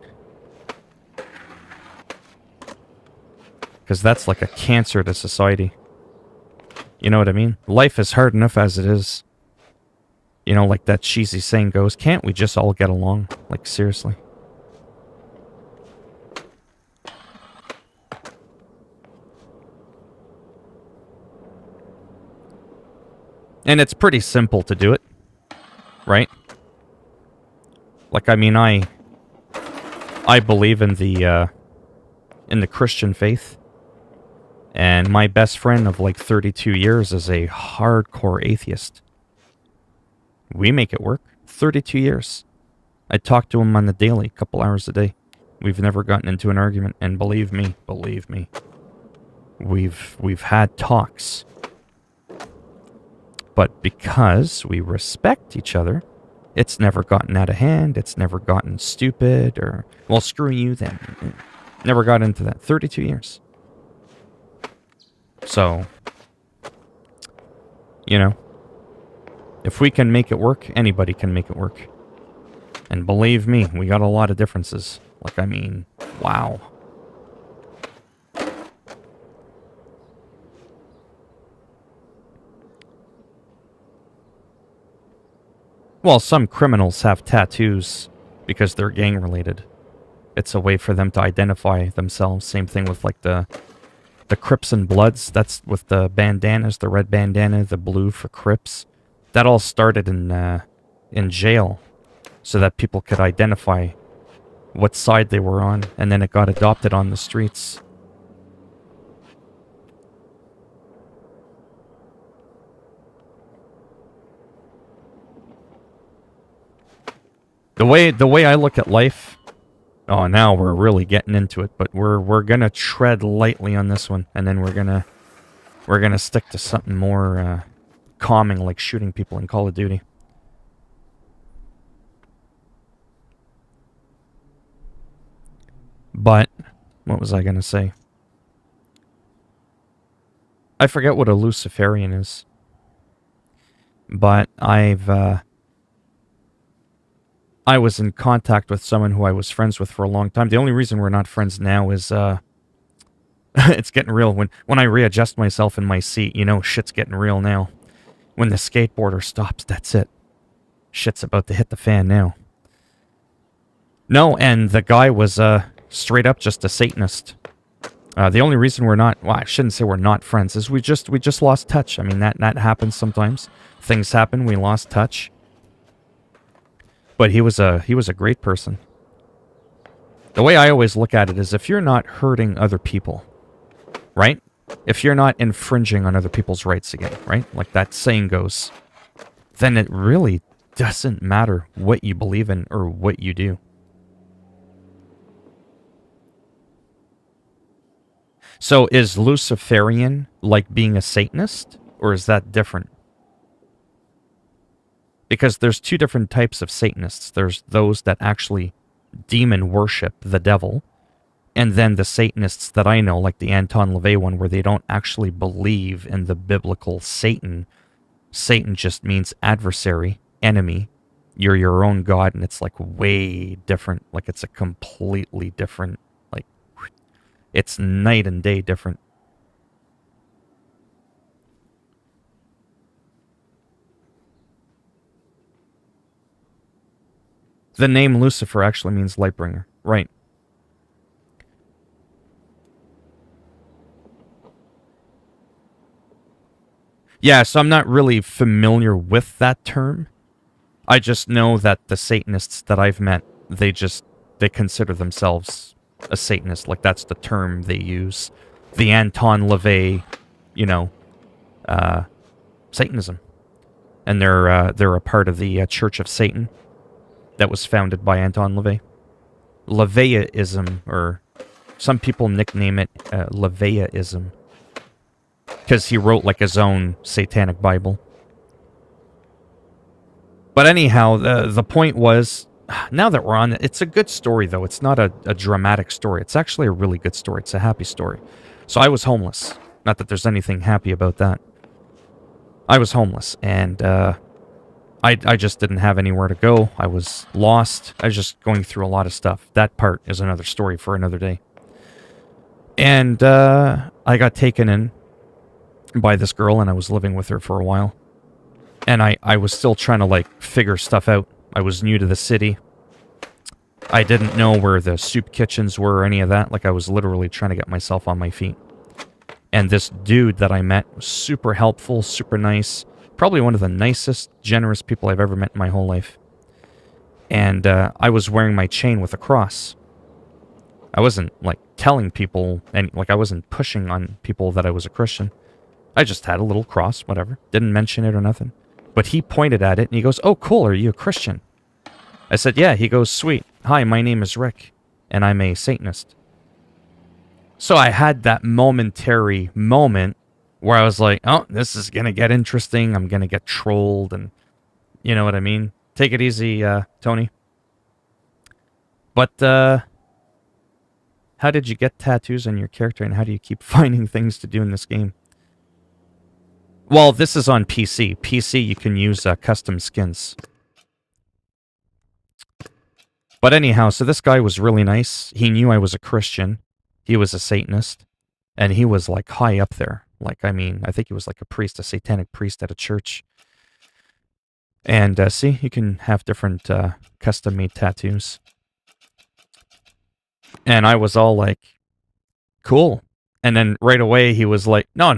Because that's like a cancer to society. You know what I mean? Life is hard enough as it is. You know, like that cheesy saying goes, can't we just all get along? Like, seriously. And it's pretty simple to do it. Right? Like, I mean, I believe in the Christian faith. And my best friend of like 32 years is a hardcore atheist. We make it work. 32 years. I talk to him on the daily, a couple hours a day. We've never gotten into an argument, and believe me, we've had talks. But because we respect each other, it's never gotten out of hand, it's never gotten stupid, or, well, screw you then. Never got into that. 32 years. So, you know, if we can make it work, anybody can make it work. And believe me, we got a lot of differences. Like, I mean, wow. Well, some criminals have tattoos because they're gang-related. It's a way for them to identify themselves. Same thing with, like, the Crips and Bloods. That's with the bandanas, the red bandana, the blue for Crips. That all started in jail so that people could identify what side they were on, and then it got adopted on the streets. The way I look at life, oh, now we're really getting into it, but we're gonna tread lightly on this one, and then we're gonna stick to something more calming, like shooting people in Call of Duty. But what was I gonna say? I forget what a Luciferian is. But I was in contact with someone who I was friends with for a long time. The only reason we're not friends now is, it's getting real. When I readjust myself in my seat, you know shit's getting real now. When the skateboarder stops, that's it. Shit's about to hit the fan now. No, and the guy was, straight up just a Satanist. The only reason we're not, well, I shouldn't say we're not friends, is we just lost touch. I mean, that happens sometimes. Things happen, we lost touch. But he was a great person. The way I always look at it is if you're not hurting other people, right? If you're not infringing on other people's rights again, right? Like that saying goes, then it really doesn't matter what you believe in or what you do. So is Luciferian like being a Satanist, or is that different? Because there's two different types of Satanists. There's those that actually demon worship the devil, and then the Satanists that I know, like the Anton LaVey one, where they don't actually believe in the biblical Satan. Satan just means adversary, enemy. You're your own god, and it's like way different. Like it's a completely different, like, it's night and day different. The name Lucifer actually means Lightbringer. Right. Yeah, so I'm not really familiar with that term. I just know that the Satanists that I've met, they consider themselves a Satanist. Like, that's the term they use. The Anton LaVey, Satanism. And they're a part of the Church of Satan that was founded by Anton LaVey. LaVeyaism, or some people nickname it LaVeyaism, because he wrote like his own satanic Bible. But anyhow, the point was, now that we're on it, it's a good story though. It's not a dramatic story. It's actually a really good story. It's a happy story. So I was homeless. Not that there's anything happy about that. I was homeless, and I just didn't have anywhere to go. I was lost. I was just going through a lot of stuff. That part is another story for another day. And I got taken in by this girl, and I was living with her for a while. And I was still trying to, like, figure stuff out. I was new to the city. I didn't know where the soup kitchens were or any of that. Like, I was literally trying to get myself on my feet. And this dude that I met was super helpful, super nice. Probably one of the nicest, generous people I've ever met in my whole life. And I was wearing my chain with a cross. I wasn't, like, telling people, I wasn't pushing on people that I was a Christian. I just had a little cross, whatever. Didn't mention it or nothing. But he pointed at it, and he goes, "Oh, cool, are you a Christian?" I said, "Yeah." He goes, "Sweet. Hi, my name is Rick, and I'm a Satanist." So I had that momentary moment where I was like, oh, this is going to get interesting. I'm going to get trolled, and you know what I mean? Take it easy, Tony. But, how did you get tattoos on your character, and how do you keep finding things to do in this game? Well, this is on PC. PC, you can use custom skins. But anyhow, so this guy was really nice. He knew I was a Christian. He was a Satanist. And he was, like, high up there. Like, I mean, I think he was like a priest, a satanic priest at a church. And, see, you can have different custom-made tattoos. And I was all like, cool. And then right away he was like, no.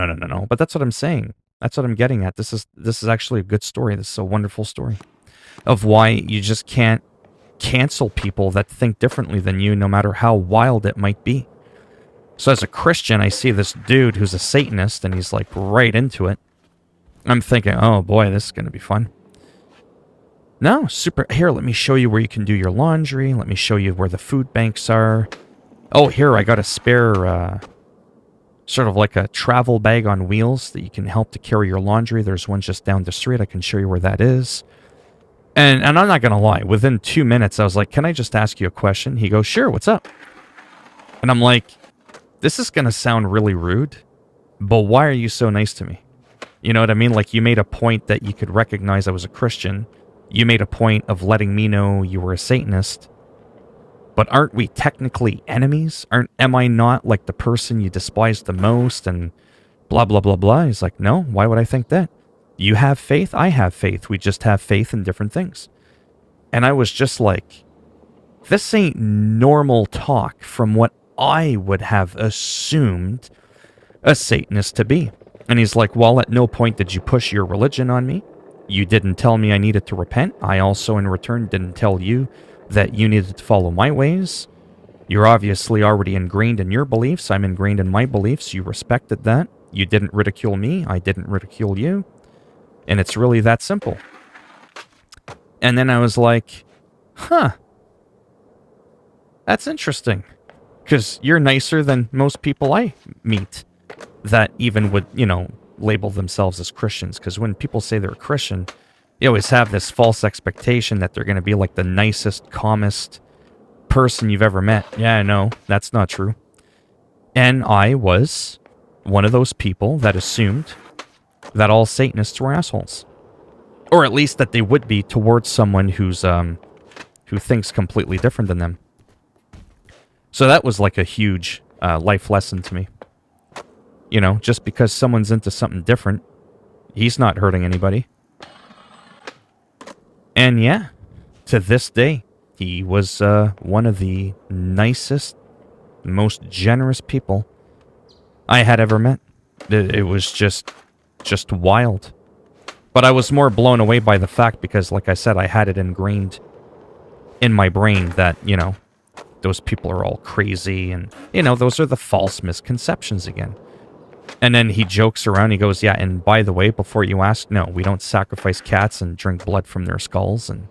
But that's what I'm saying. That's what I'm getting at. This is actually a good story. This is a wonderful story of why you just can't cancel people that think differently than you, no matter how wild it might be. So as a Christian, I see this dude who's a Satanist, and he's like right into it. I'm thinking, oh boy, this is going to be fun. No, super. Here, let me show you where you can do your laundry. Let me show you where the food banks are. Oh, here, I got a spare, sort of like a travel bag on wheels that you can help to carry your laundry. There's one just down the street. I can show you where that is. And I'm not going to lie. Within 2 minutes, I was like, can I just ask you a question? He goes, sure, what's up? And I'm like, this is going to sound really rude, but why are you so nice to me? You know what I mean? Like, you made a point that you could recognize I was a Christian. You made a point of letting me know you were a Satanist. But aren't we technically enemies? Am I not like the person you despise the most and blah, blah, blah, blah? He's like, no, why would I think that? You have faith, I have faith. We just have faith in different things. And I was just like, this ain't normal talk from what I would have assumed a Satanist to be. And he's like, well, at no point did you push your religion on me. You didn't tell me I needed to repent. I also, in return, didn't tell you that you needed to follow my ways. You're obviously already ingrained in your beliefs. I'm ingrained in my beliefs. You respected that. You didn't ridicule me. I didn't ridicule you. And it's really that simple. And then I was like, huh. That's interesting. Because you're nicer than most people I meet that even would, you know, label themselves as Christians. Because when people say they're a Christian, you always have this false expectation that they're going to be like the nicest, calmest person you've ever met. Yeah, no, that's not true. And I was one of those people that assumed that all Satanists were assholes. Or at least that they would be towards someone who's who thinks completely different than them. So that was like a huge life lesson to me. You know, just because someone's into something different, he's not hurting anybody. And yeah, to this day, he was one of the nicest, most generous people I had ever met. It was just wild. But I was more blown away by the fact because, like I said, I had it ingrained in my brain that, you know, those people are all crazy and, you know, those are the false misconceptions again. And then he jokes around. He goes, yeah, and by the way, before you ask, no, we don't sacrifice cats and drink blood from their skulls. And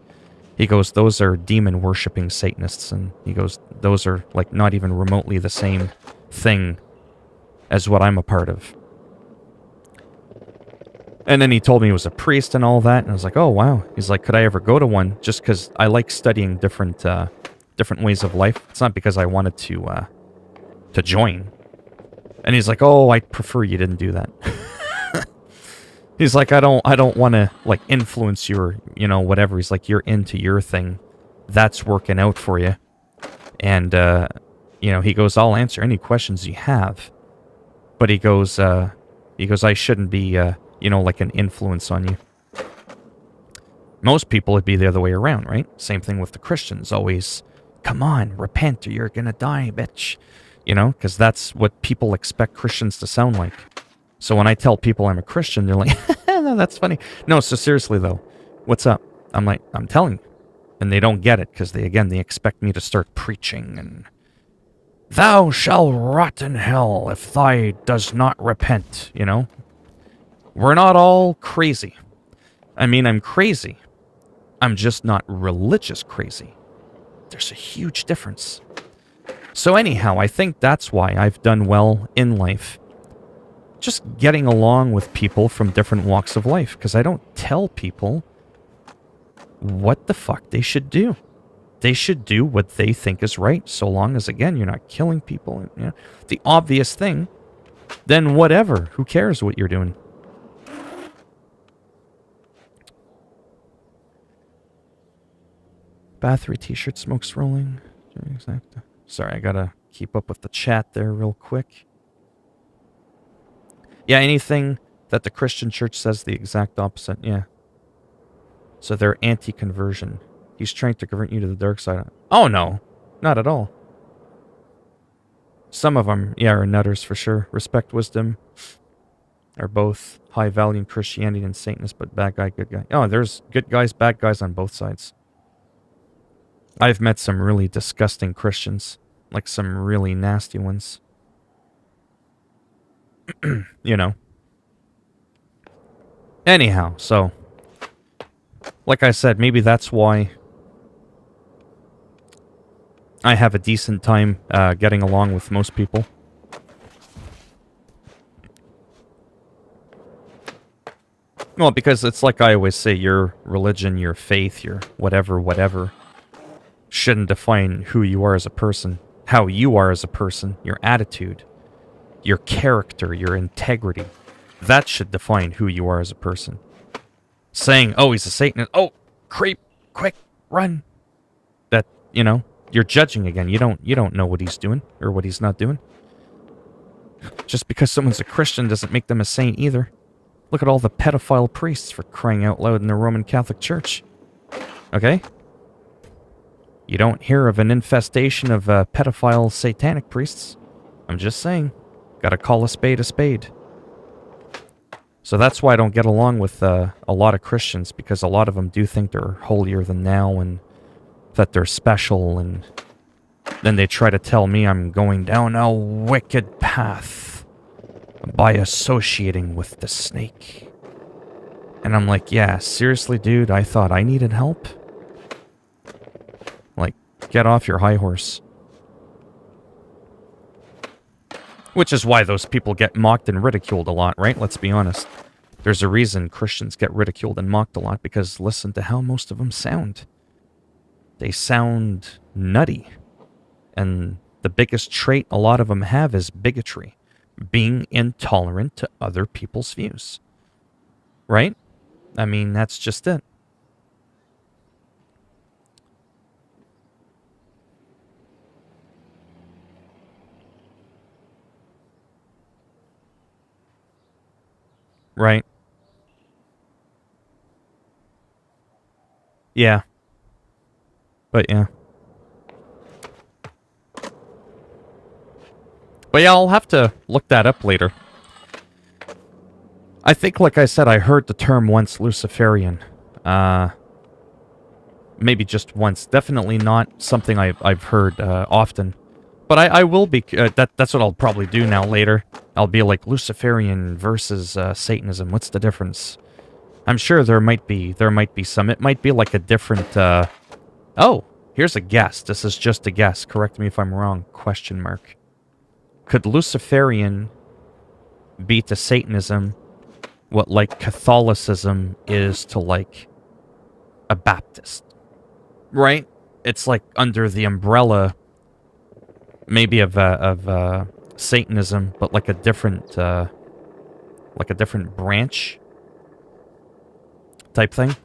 he goes, those are demon-worshipping Satanists. And he goes, those are, like, not even remotely the same thing as what I'm a part of. And then he told me he was a priest and all that. And I was like, oh, wow. He's like, could I ever go to one? Just because I like studying different ways of life. It's not because I wanted to join. And he's like, oh, I prefer you didn't do that. He's like, I don't want to, like, influence your, you know, whatever. He's like, you're into your thing. That's working out for you. And, you know, he goes, I'll answer any questions you have. But he goes, I shouldn't be, you know, like an influence on you. Most people would be the other way around, right? Same thing with the Christians. Always, come on, repent or you're gonna die, bitch. You know, because that's what people expect Christians to sound like. So when I tell people I'm a Christian, they're like, no, that's funny. No, so seriously though, what's up? I'm like, I'm telling you. And they don't get it because they expect me to start preaching and thou shalt rot in hell if thy does not repent, you know? We're not all crazy. I mean, I'm crazy. I'm just not religious crazy. There's a huge difference. So anyhow, I think that's why I've done well in life. Just getting along with people from different walks of life. Because I don't tell people what the fuck they should do. They should do what they think is right. So long as, again, you're not killing people. You know, the obvious thing. Then whatever. Who cares what you're doing? Bathory t-shirt, smoke's rolling. Exactly. Sorry, I gotta keep up with the chat there real quick. Yeah, anything that the Christian church says the exact opposite, yeah. So they're anti-conversion. He's trying to convert you to the dark side. Oh, no. Not at all. Some of them, yeah, are nutters for sure. Respect, wisdom are both high value in Christianity and Satanist, but bad guy, good guy. Oh, there's good guys, bad guys on both sides. I've met some really disgusting Christians. Like some really nasty ones. You know. Anyhow, so. Like I said, maybe that's why I have a decent time getting along with most people. Well, because it's like I always say, your religion, your faith, your whatever, shouldn't define who you are as a person. How you are as a person, your attitude. Your character, your integrity. That should define who you are as a person. Saying, oh, he's a Satanist. Oh, creep, quick, run. That, you know, you're judging again. You don't know what he's doing or what he's not doing. Just because someone's a Christian doesn't make them a saint either. Look at all the pedophile priests, for crying out loud, in the Roman Catholic Church. Okay? You don't hear of an infestation of pedophile satanic priests. I'm just saying. Gotta call a spade a spade. So that's why I don't get along with a lot of Christians, because a lot of them do think they're holier than thou and that they're special, and then they try to tell me I'm going down a wicked path by associating with the snake. And I'm like, yeah, seriously, dude, I thought I needed help? Like, get off your high horse. Which is why those people get mocked and ridiculed a lot, right? Let's be honest. There's a reason Christians get ridiculed and mocked a lot, because listen to how most of them sound. They sound nutty. And the biggest trait a lot of them have is bigotry. Being intolerant to other people's views. Right? I mean, that's just it. Right. Yeah. But yeah. But yeah, I'll have to look that up later. I think, like I said, I heard the term once, Luciferian. Maybe just once. Definitely not something I've heard often. But I will be... that's what I'll probably do now later. I'll be like, Luciferian versus Satanism. What's the difference? I'm sure there might be some. It might be like a different... Oh, here's a guess. This is just a guess. Correct me if I'm wrong. Question mark. Could Luciferian be to Satanism what, like, Catholicism is to, like, a Baptist? Right? It's like under the umbrella, maybe of Satanism, but like a different branch type thing.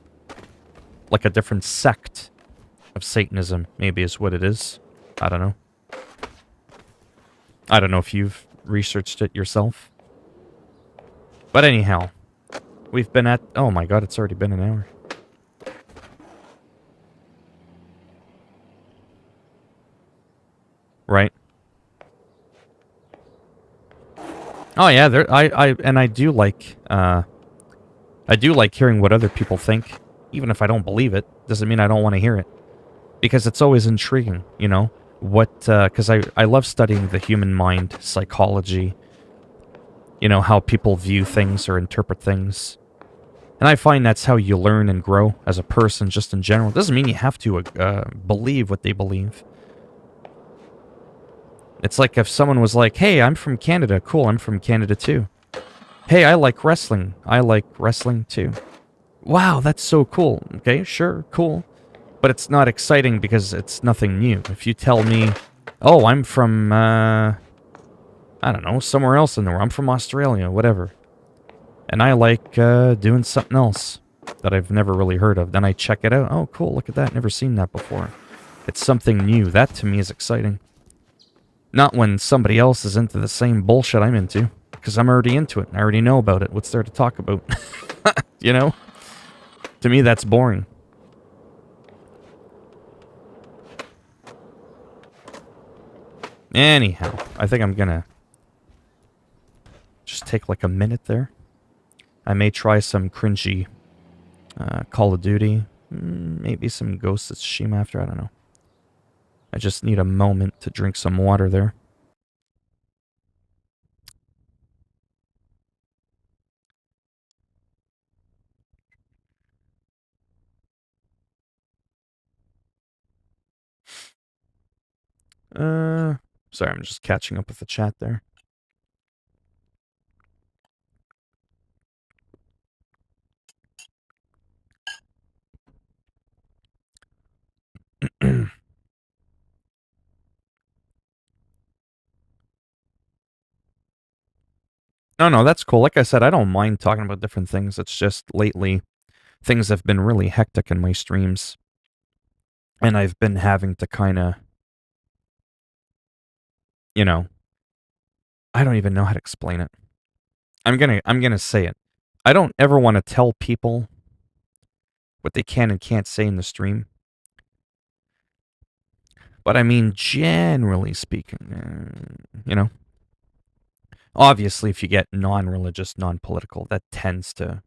Like a different sect of Satanism, maybe is what it is. I don't know. I don't know if you've researched it yourself. But anyhow, we've been at... Oh my god, it's already been an hour. Right. Oh yeah, I do like hearing what other people think, even if I don't believe it. Doesn't mean I don't want to hear it, because it's always intriguing, you know. What? Because I love studying the human mind, psychology. You know, how people view things or interpret things, and I find that's how you learn and grow as a person, just in general. Doesn't mean you have to believe what they believe. It's like if someone was like, hey, I'm from Canada. Cool, I'm from Canada too. Hey, I like wrestling. I like wrestling too. Wow, that's so cool. Okay, sure, cool. But it's not exciting because it's nothing new. If you tell me, oh, I'm from, I don't know, somewhere else in the world. I'm from Australia, whatever. And I like doing something else that I've never really heard of. Then I check it out. Oh, cool, look at that. Never seen that before. It's something new. That, to me, is exciting. Not when somebody else is into the same bullshit I'm into. Because I'm already into it. I already know about it. What's there to talk about? You know? To me, that's boring. Anyhow, I think I'm gonna just take like a minute there. I may try some cringy Call of Duty. Maybe some Ghost of Tsushima after, I don't know. I just need a moment to drink some water there. Sorry, I'm just catching up with the chat there. No, that's cool. Like I said, I don't mind talking about different things. It's just lately things have been really hectic in my streams. And I've been having to kind of, you know, I don't even know how to explain it. I'm gonna say it. I don't ever want to tell people what they can and can't say in the stream. But I mean, generally speaking, obviously, if you get non-religious, non-political, that tends to,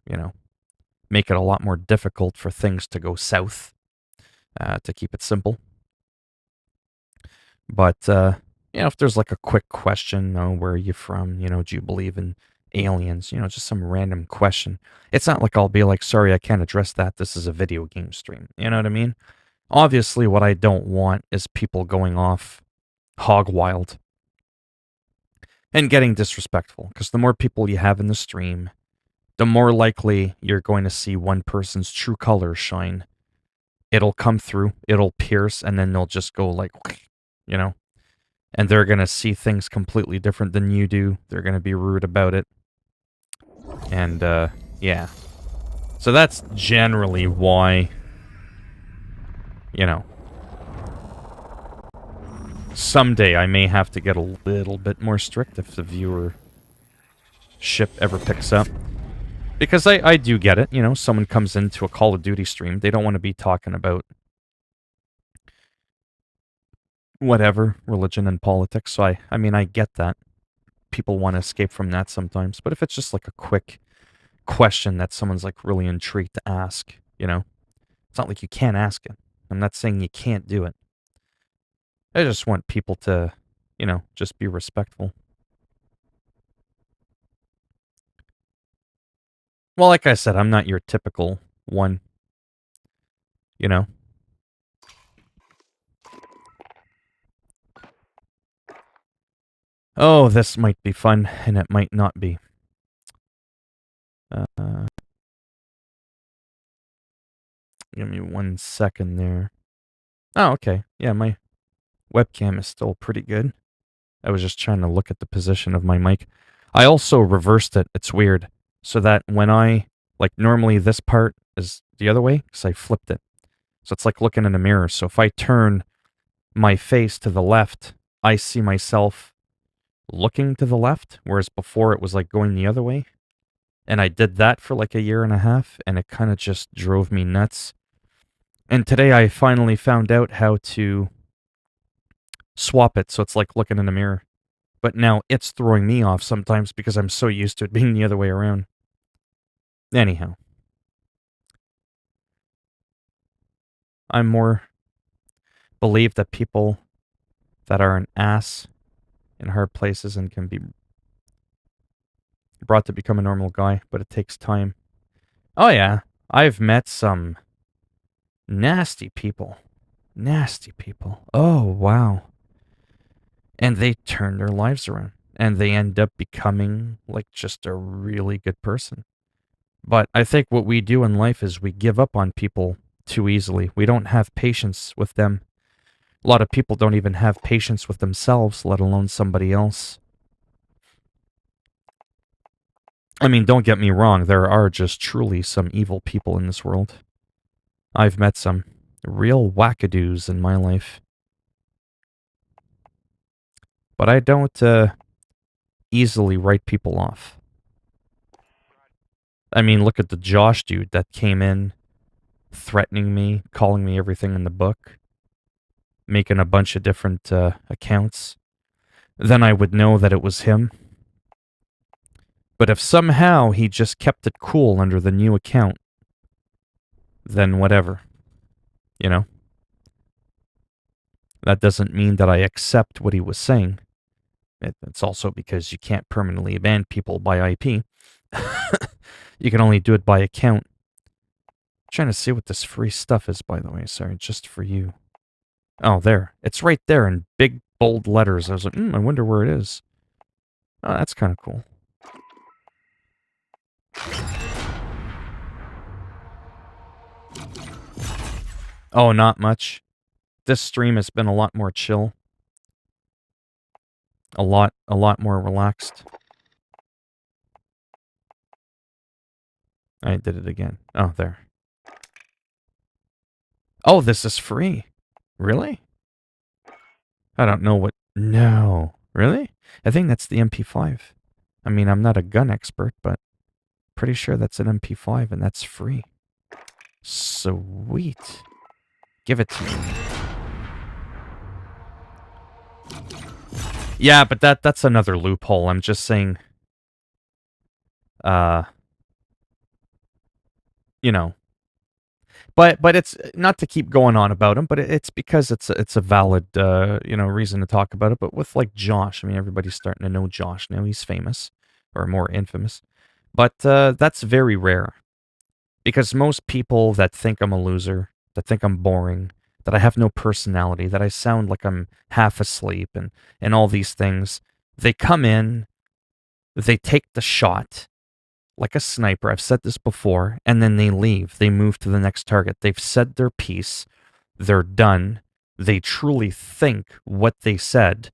make it a lot more difficult for things to go south, to keep it simple. But, if there's like a quick question, where are you from? Do you believe in aliens? Just some random question. It's not like I'll be like, sorry, I can't address that. This is a video game stream. You know what I mean? Obviously, what I don't want is people going off hog wild and getting disrespectful. Because the more people you have in the stream, the more likely you're going to see one person's true colors shine. It'll come through, it'll pierce, and then they'll just go like, and they're going to see things completely different than you do. They're going to be rude about it. And, yeah. So that's generally why, someday I may have to get a little bit more strict if the viewership ever picks up. Because I do get it, someone comes into a Call of Duty stream, they don't want to be talking about whatever, religion and politics, so I mean, I get that. People want to escape from that sometimes, but if it's just like a quick question that someone's like really intrigued to ask, it's not like you can't ask it. I'm not saying you can't do it. I just want people to, just be respectful. Well, like I said, I'm not your typical one, Oh, this might be fun, and it might not be. Give me 1 second there. Oh, okay. Yeah, my webcam is still pretty good. I was just trying to look at the position of my mic. I also reversed it. It's weird. So that when normally this part is the other way, because I flipped it. So it's like looking in a mirror. So if I turn my face to the left, I see myself looking to the left, whereas before it was like going the other way. And I did that for like a year and a half, and it kind of just drove me nuts. And today I finally found out how to swap it, so it's like looking in a mirror. But now it's throwing me off sometimes because I'm so used to it being the other way around. Anyhow. I more believe that people that are an ass in hard places and can be brought to become a normal guy, but it takes time. Oh yeah, I've met some nasty people. Nasty people. Oh, wow. And they turn their lives around. And they end up becoming like just a really good person. But I think what we do in life is we give up on people too easily. We don't have patience with them. A lot of people don't even have patience with themselves, let alone somebody else. I mean, don't get me wrong, there are just truly some evil people in this world. I've met some real wackadoos in my life. But I don't easily write people off. I mean, look at the Josh dude that came in, threatening me, calling me everything in the book, making a bunch of different accounts. Then I would know that it was him. But if somehow he just kept it cool under the new account, then whatever. That doesn't mean that I accept what he was saying. It's also because you can't permanently ban people by IP. You can only do it by account. I'm trying to see what this free stuff is, by the way. Sorry, just for you. Oh, there. It's right there in big, bold letters. I was like, I wonder where it is. Oh, that's kind of cool. Oh, not much. This stream has been a lot more chill. A lot more relaxed. I did it again. Oh, there. Oh, this is free. Really? I don't know what... No. Really? I think that's the MP5. I mean, I'm not a gun expert, but pretty sure that's an MP5 and that's free. Sweet. Give it to me. Yeah, but that's another loophole. I'm just saying... You know... But it's not to keep going on about him, but it's because it's a valid reason to talk about it. But with like Josh, I mean everybody's starting to know Josh now. He's famous or more infamous, but that's very rare because most people that think I'm a loser, that think I'm boring, that I have no personality, that I sound like I'm half asleep, and all these things, they come in, they take the shot like a sniper. I've said this before, and then they leave. They move to the next target. They've said their piece. They're done. They truly think what they said,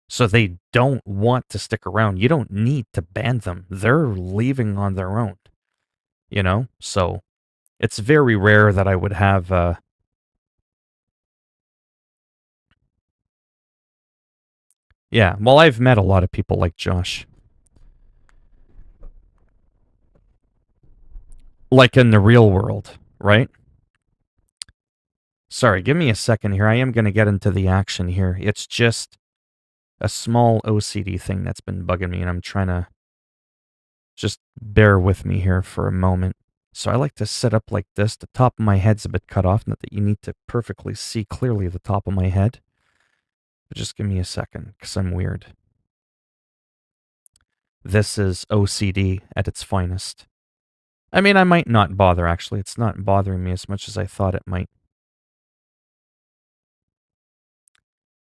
so they don't want to stick around. You don't need to ban them. They're leaving on their own, you know? So it's very rare that I would have... Yeah, well, I've met a lot of people like Josh. Like in the real world, right? Sorry, give me a second here. I am going to get into the action here. It's just a small OCD thing that's been bugging me, and I'm trying to just bear with me here for a moment. So I like to sit up like this. The top of my head's a bit cut off, not that you need to perfectly see clearly the top of my head. But just give me a second, because I'm weird. This is OCD at its finest. I mean, I might not bother, actually. It's not bothering me as much as I thought it might.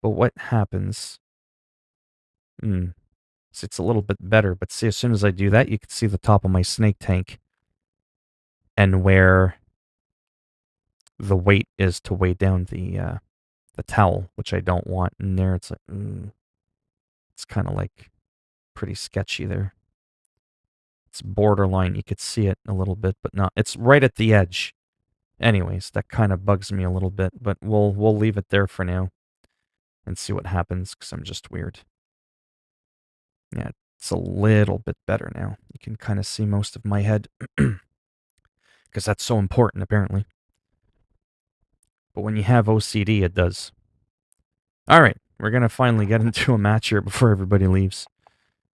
But what happens... See, it's a little bit better, but see, as soon as I do that, you can see the top of my snake tank and where the weight is to weigh down the towel, which I don't want. And there, it's like, it's kind of like pretty sketchy there. It's borderline. You could see it a little bit, but not. It's right at the edge. Anyways, that kind of bugs me a little bit, but we'll leave it there for now and see what happens, because I'm just weird. Yeah, it's a little bit better now. You can kind of see most of my head, because that's so important, apparently. But when you have OCD, it does. All right, we're going to finally get into a match here before everybody leaves.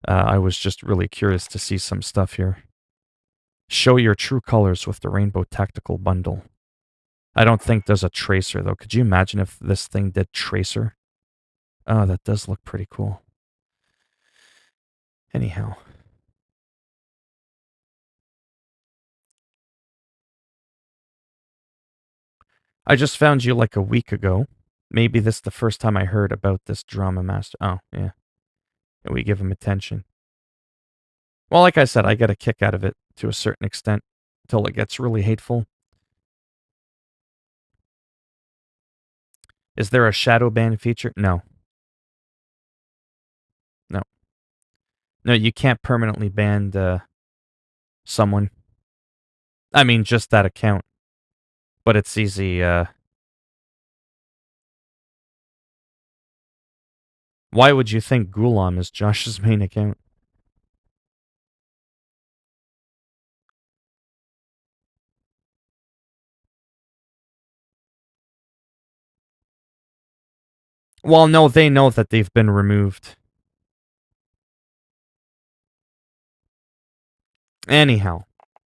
I was just really curious to see some stuff here. Show your true colors with the Rainbow Tactical Bundle. I don't think there's a tracer, though. Could you imagine if this thing did tracer? Oh, that does look pretty cool. Anyhow. I just found you like a week ago. Maybe this is the first time I heard about this drama master. Oh, yeah. And we give him attention. Well, like I said, I get a kick out of it to a certain extent until it gets really hateful. Is there a shadow ban feature? No. No. No, you can't permanently ban someone. I mean, just that account. But it's easy. Why would you think Gulam is Josh's main account? Well, no, they know that they've been removed. Anyhow,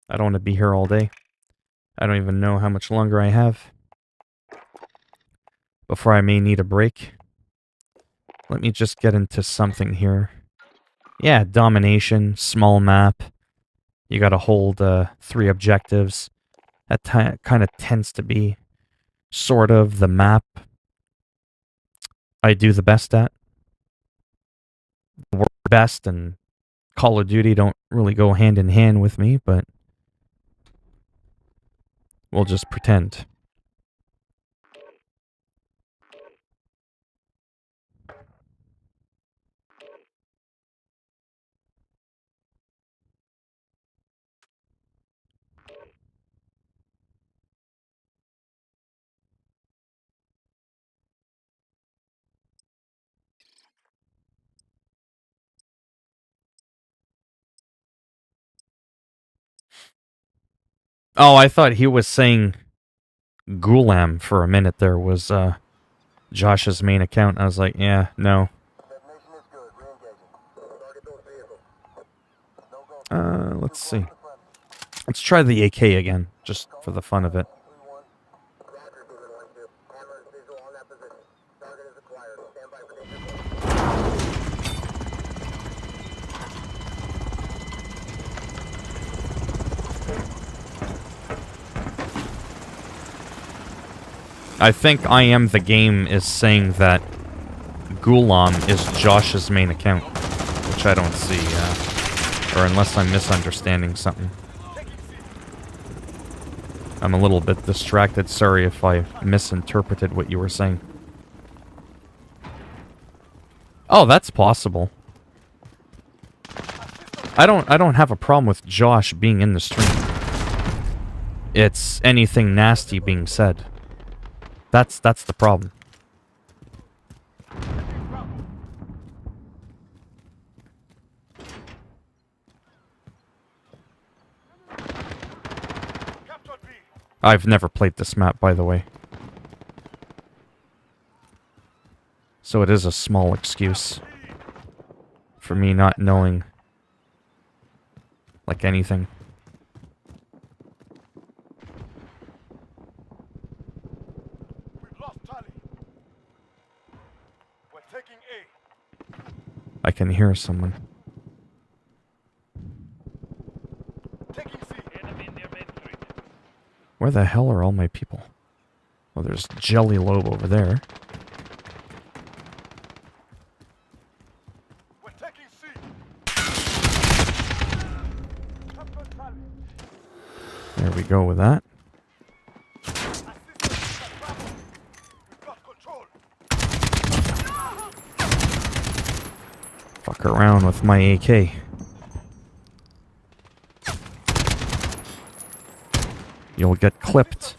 I don't want to be here all day. I don't even know how much longer I have before I may need a break. Let me just get into something here. Yeah, domination, small map. You gotta hold 3 objectives. That kind of tends to be sort of the map I do the best at. The word best and Call of Duty don't really go hand in hand with me, but we'll just pretend. Oh, I thought he was saying Gulam for a minute there was Josh's main account. I was like, yeah, no. Let's see. Let's try the AK again, just for the fun of it. I think I Am the Game is saying that Gulam is Josh's main account, which I don't see, or unless I'm misunderstanding something. I'm a little bit distracted, sorry if I misinterpreted what you were saying. Oh, that's possible. I don't have a problem with Josh being in the stream. It's anything nasty being said. That's the problem. I've never played this map, by the way. So it is a small excuse for me not knowing, like, anything. I can hear someone. Where the hell are all my people? Well, there's Jelly Lobe over there. There we go with that. Fuck around with my AK. You'll get clipped.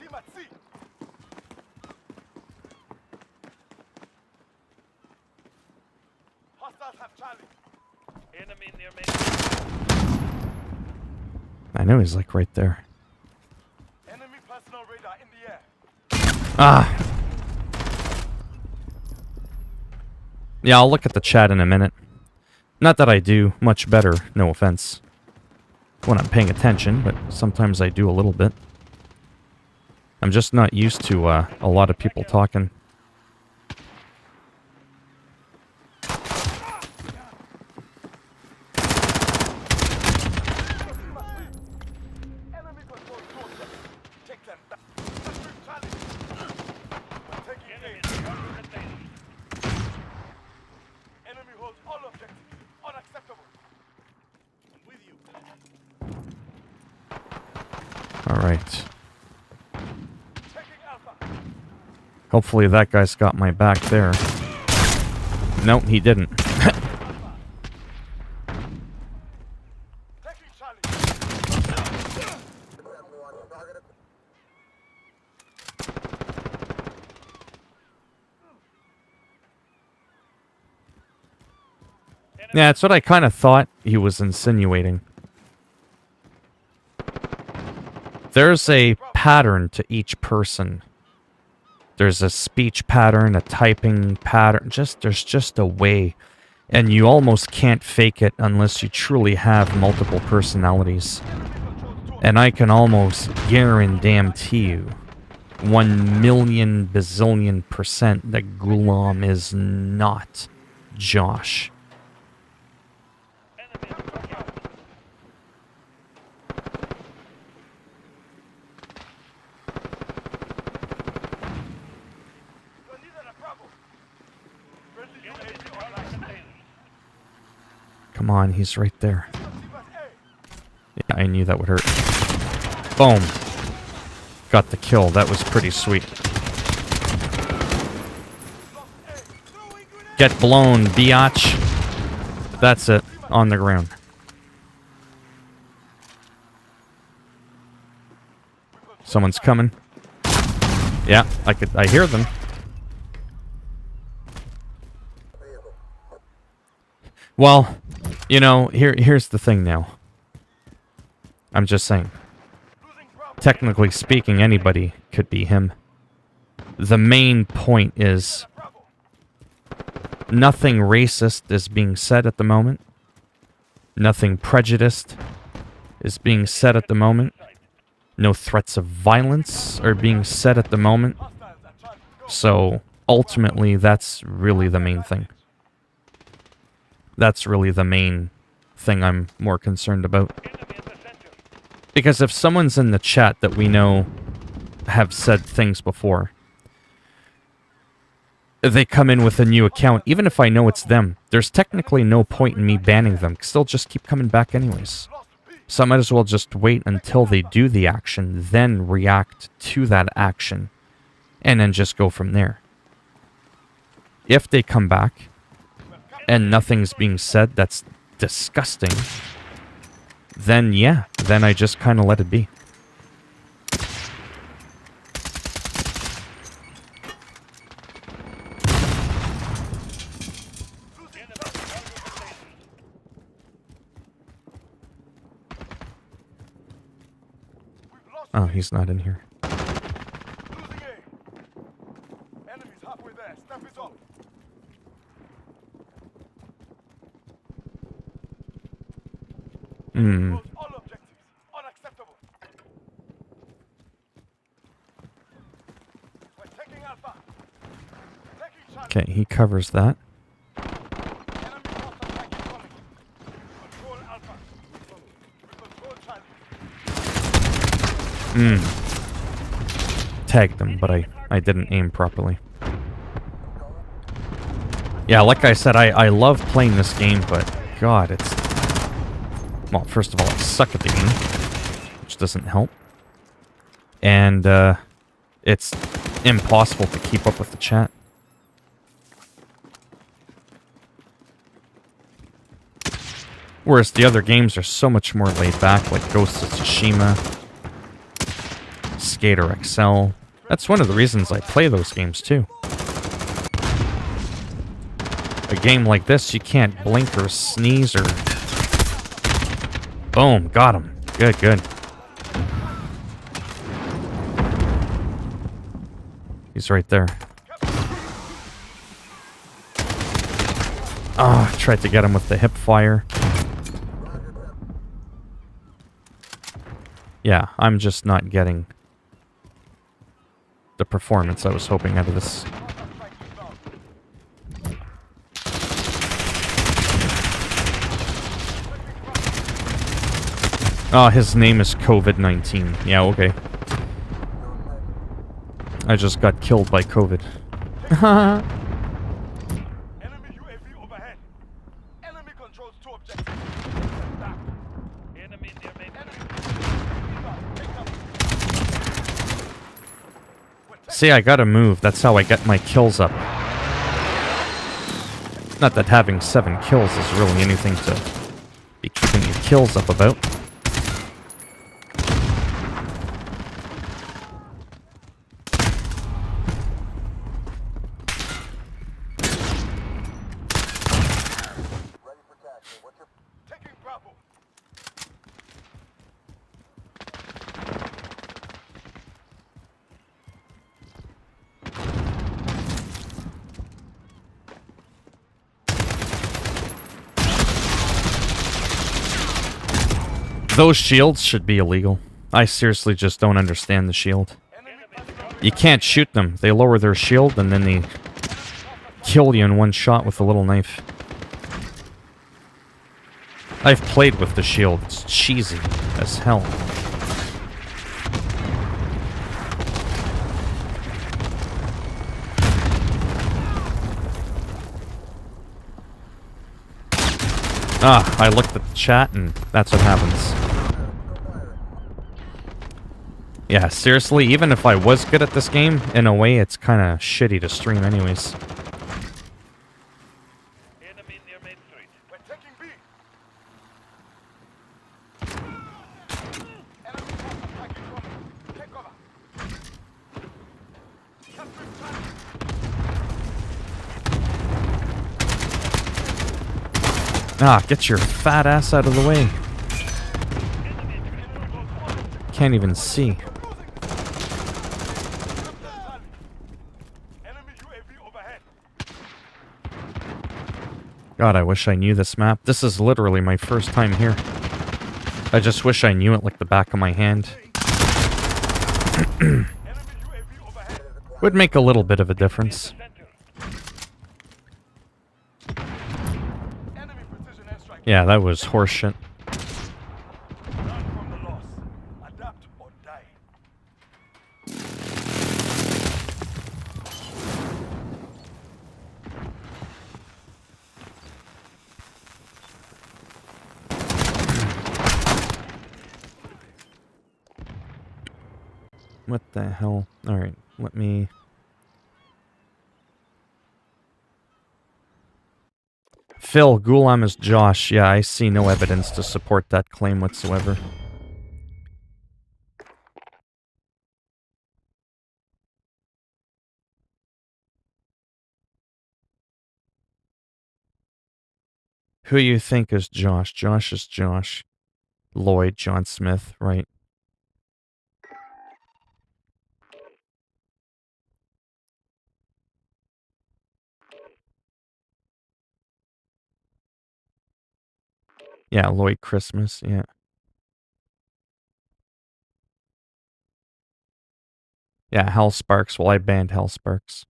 I know he's like right there. Ah! Yeah, I'll look at the chat in a minute. Not that I do much better, no offense, when I'm paying attention, but sometimes I do a little bit. I'm just not used to a lot of people talking. Alright. Hopefully that guy's got my back there. Nope, he didn't. Yeah, that's what I kind of thought he was insinuating. There's a pattern to each person. There's a speech pattern, a typing pattern. There's just a way. And you almost can't fake it unless you truly have multiple personalities. And I can almost guarantee you 1,000,000 bazillion % that Gulam is not Josh. Come on, he's right there. Yeah, I knew that would hurt. Boom. Got the kill. That was pretty sweet. Get blown, biatch. That's it. On the ground. Someone's coming. Yeah, I hear them. Well, you know, here's the thing now. I'm just saying. technically speaking, anybody could be him. The main point is nothing racist is being said at the moment. Nothing prejudiced is being said at the moment. No threats of violence are being said at the moment. So, ultimately, that's really the main thing. That's really the main thing I'm more concerned about. Because if someone's in the chat that we know have said things before, they come in with a new account, even if I know it's them, there's technically no point in me banning them, because they'll just keep coming back anyways. So I might as well just wait until they do the action, then react to that action, and then just go from there. If they come back, and nothing's being said that's disgusting, then yeah, then I just kind of let it be. Oh, he's not in here. Okay, he covers that. Tagged him, but I didn't aim properly. Yeah, like I said, I love playing this game, but God, it's... Well, first of all, I suck at the game, which doesn't help. And, it's impossible to keep up with the chat. Whereas the other games are so much more laid back, like Ghost of Tsushima, Skater XL. That's one of the reasons I play those games too. A game like this, you can't blink or sneeze or... Boom, got him. Good, good. He's right there. Ah, tried to get him with the hip fire. Yeah, I'm just not getting the performance I was hoping out of this. Oh, his name is COVID-19. Yeah, okay. I just got killed by COVID. Enemy UAV overhead. Enemy controls 2 objectives. Enemy near main. See, I gotta move. That's how I get my kills up. Not that having 7 kills is really anything to be keeping your kills up about. Those shields should be illegal. I seriously just don't understand the shield. You can't shoot them. They lower their shield and then they kill you in one shot with a little knife. I've played with the shield. It's cheesy as hell. Ah, I looked at the chat and that's what happens. Yeah, seriously, even if I was good at this game, in a way, it's kind of shitty to stream anyways. Enemy near Main Street. We're taking B. Enemy attacking from. Take cover. Ah, get your fat ass out of the way. can't even see. Enemy UAV overhead. God, I wish I knew this map. This is literally my first time here. I just wish I knew it like the back of my hand. Enemy UAV overhead. Would make a little bit of a difference. Enemy precision airstrike. Yeah, that was horseshit. Learn from the loss. Adapt or die. What the hell? Alright, let me... Phil, Gulam is Josh. Yeah, I see no evidence to support that claim whatsoever. Who you think is Josh? Josh is Josh. Lloyd, John Smith, right. Yeah, Lloyd Christmas, yeah. Yeah, Hal Sparks. Well, I banned Hal Sparks.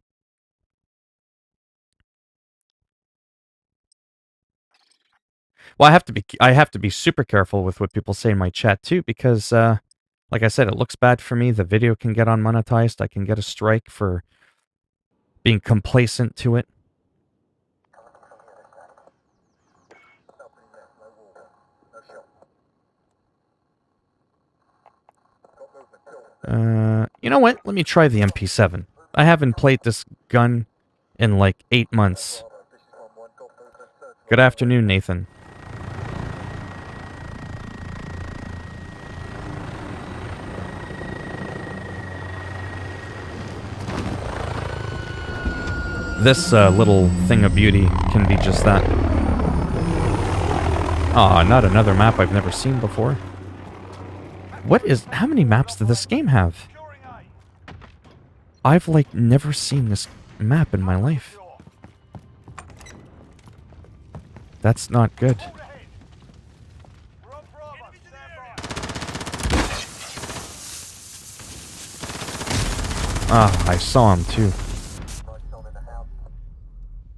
Well, I have to be super careful with what people say in my chat too, because like I said, it looks bad for me. The video can get unmonetized. I can get a strike for being complacent to it. You know what? Let me try the MP7. I haven't played this gun in like 8 months. Good afternoon, Nathan. This little thing of beauty can be just that. Aw, not another map I've never seen before. How many maps does this game have? Securing A. I've like never seen this map in my life. That's not good. Hold ahead. We're on Bravo. Stand by. Ah, I saw him too.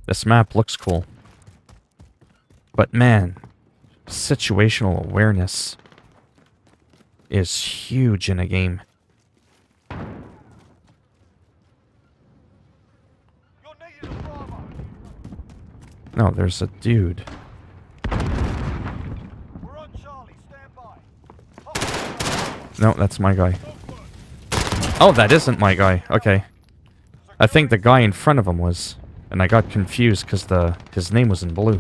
This map looks cool. But man, situational awareness is huge in a game. You're needed at Bravo. No, there's a dude. We're on Charlie. Stand by. No, that's my guy. Oh, that isn't my guy. Okay. I think the guy in front of him was. And I got confused because his name was in blue.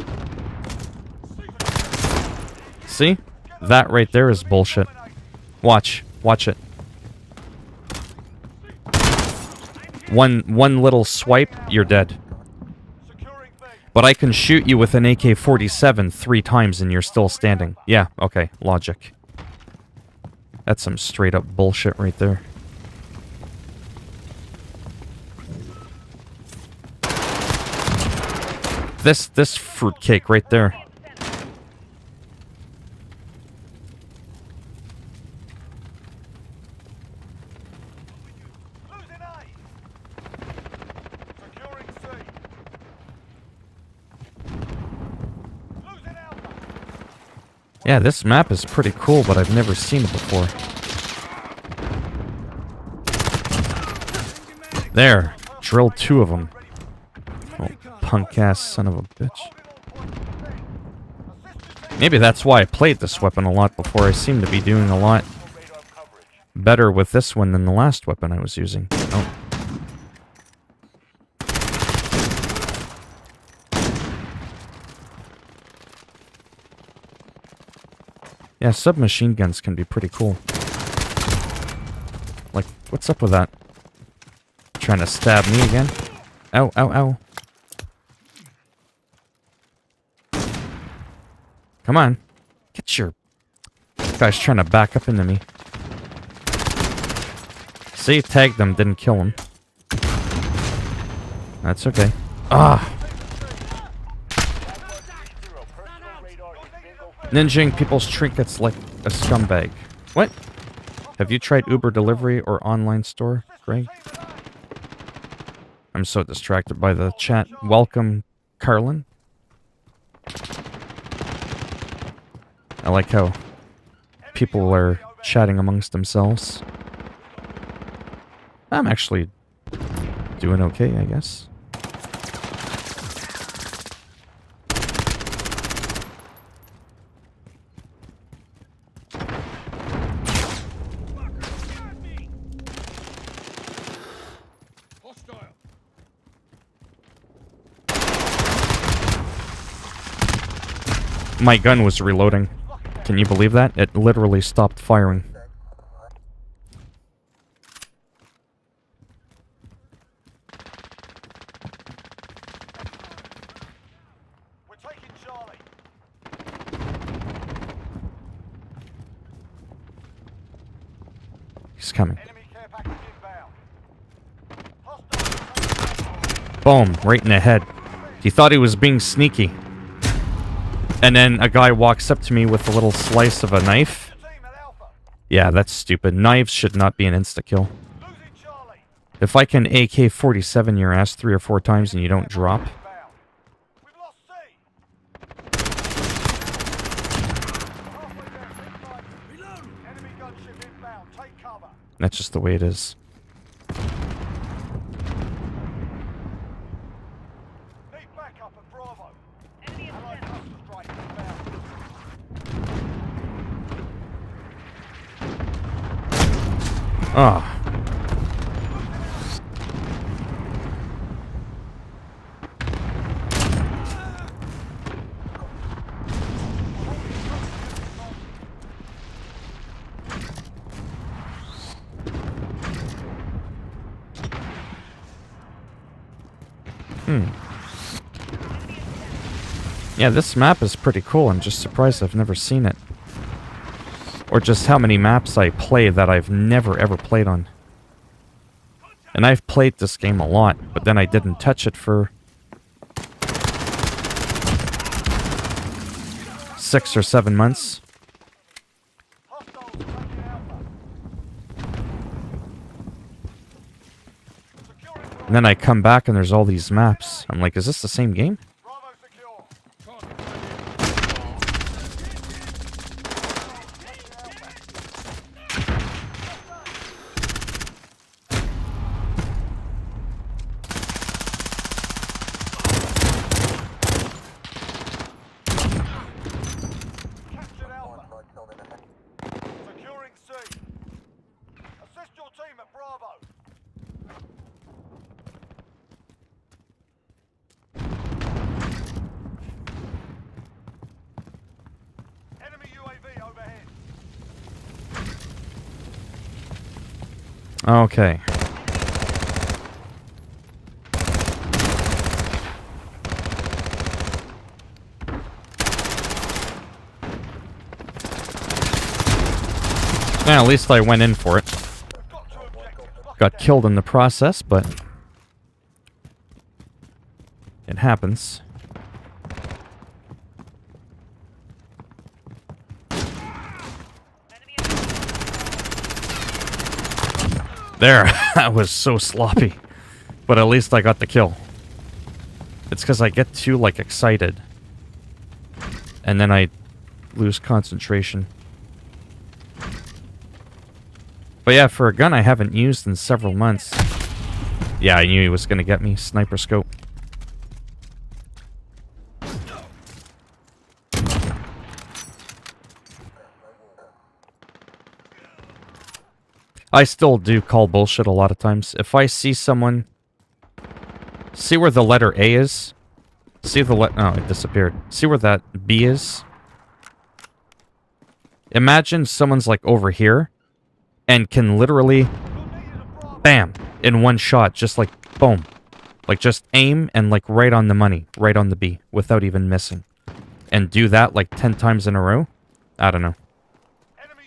See? That right there is bullshit. Watch. Watch it. One little swipe, you're dead. Securing B. But I can shoot you with an AK-47 3 times and you're still standing. Yeah, okay. Logic. That's some straight up bullshit right there. This fruitcake right there. Losing A. Securing C. Losing Alpha. Yeah, this map is pretty cool, but I've never seen it before. There. Drilled 2 of them. Oh, punk-ass son of a bitch. Maybe that's why I played this weapon a lot before. I seem to be doing a lot better with this one than the last weapon I was using. Oh. Yeah, submachine guns can be pretty cool. Like, what's up with that? Trying to stab me again? Ow, ow, ow. Come on. Get your... This guy's trying to back up into me. See, tagged them, didn't kill him. That's okay. Ah! Ninjing people's trinkets like a scumbag. What? Have you tried Uber delivery or online store, Greg? I'm so distracted by the chat. Welcome, Carlin. I like how people are chatting amongst themselves. I'm actually doing okay, I guess. My gun was reloading. Can you believe that? It literally stopped firing. We're taking Charlie. He's coming. Enemy care package inbound. Hostile. Boom, right in the head. He thought he was being sneaky. And then a guy walks up to me with a little slice of a knife. Team at Alpha. Yeah, that's stupid. Knives should not be an insta-kill. Losing Charlie. If I can AK-47 your ass 3 or 4 times and you don't drop, Inbound. We've lost C. Halfway there, reload. Enemy gunship inbound. Take cover. that's just the way it is. Need backup at Bravo. Allied cluster strike inbound. Ah. Yeah, this map is pretty cool. I'm just surprised I've never seen it. Or just how many maps I play that I've never ever played on. And I've played this game a lot, but then I didn't touch it for 6 or 7 months. Hostiles taking Alpha. Securing Bravo. And then I come back and there's all these maps. I'm like, is this the same game? Bravo secure. Captured Alpha. Securing C. Assist your team at Bravo. Enemy UAV overhead. Okay. Yeah, at least I went in for it. Got two objectives. Lock Got it down. killed in the process, but it happens. There, that was so sloppy. But at least I got the kill. It's because I get too, like, excited. And then I lose concentration. But yeah, for a gun I haven't used in several months. Yeah, I knew he was going to get me. Sniper scope. I still do call bullshit a lot of times. If I see someone... See where the letter A is? See the oh, it disappeared. See where that B is? Imagine someone's like over here and can literally... Bam! In one shot. Just like, boom. Like just aim and like right on the money. Right on the B. Without even missing. And do that like 10 times in a row? I don't know.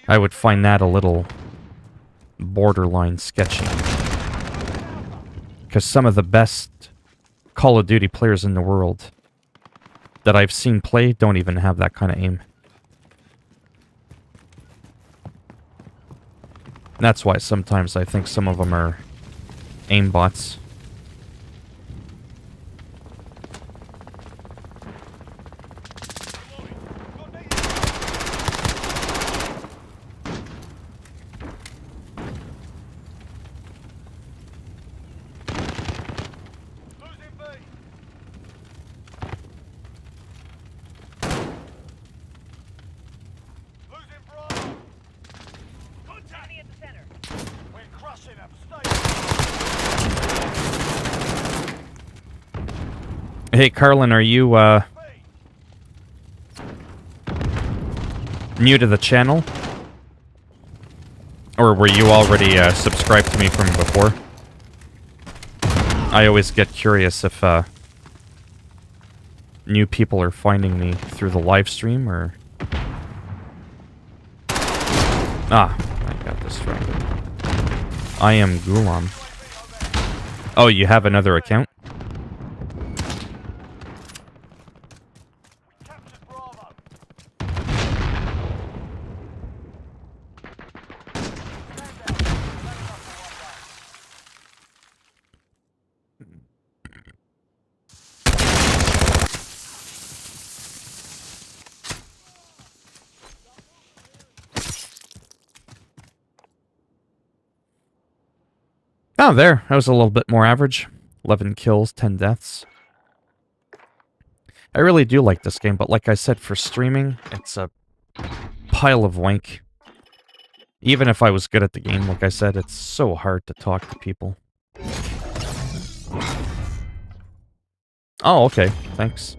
I would find that a little... borderline sketchy. Because some of the best Call of Duty players in the world that I've seen play don't even have that kind of aim. That's why sometimes I think some of them are aimbots. Hey, Carlin, are you, new to the channel? Or were you already, subscribed to me from before? I always get curious if, new people are finding me through the live stream, or... Ah, I got distracted. I am Gulam. Oh, you have another account? Oh, there. That was a little bit more average. 11 kills, 10 deaths. I really do like this game, but like I said, for streaming, it's a pile of wank. Even if I was good at the game, like I said, it's so hard to talk to people. Oh, okay. Thanks.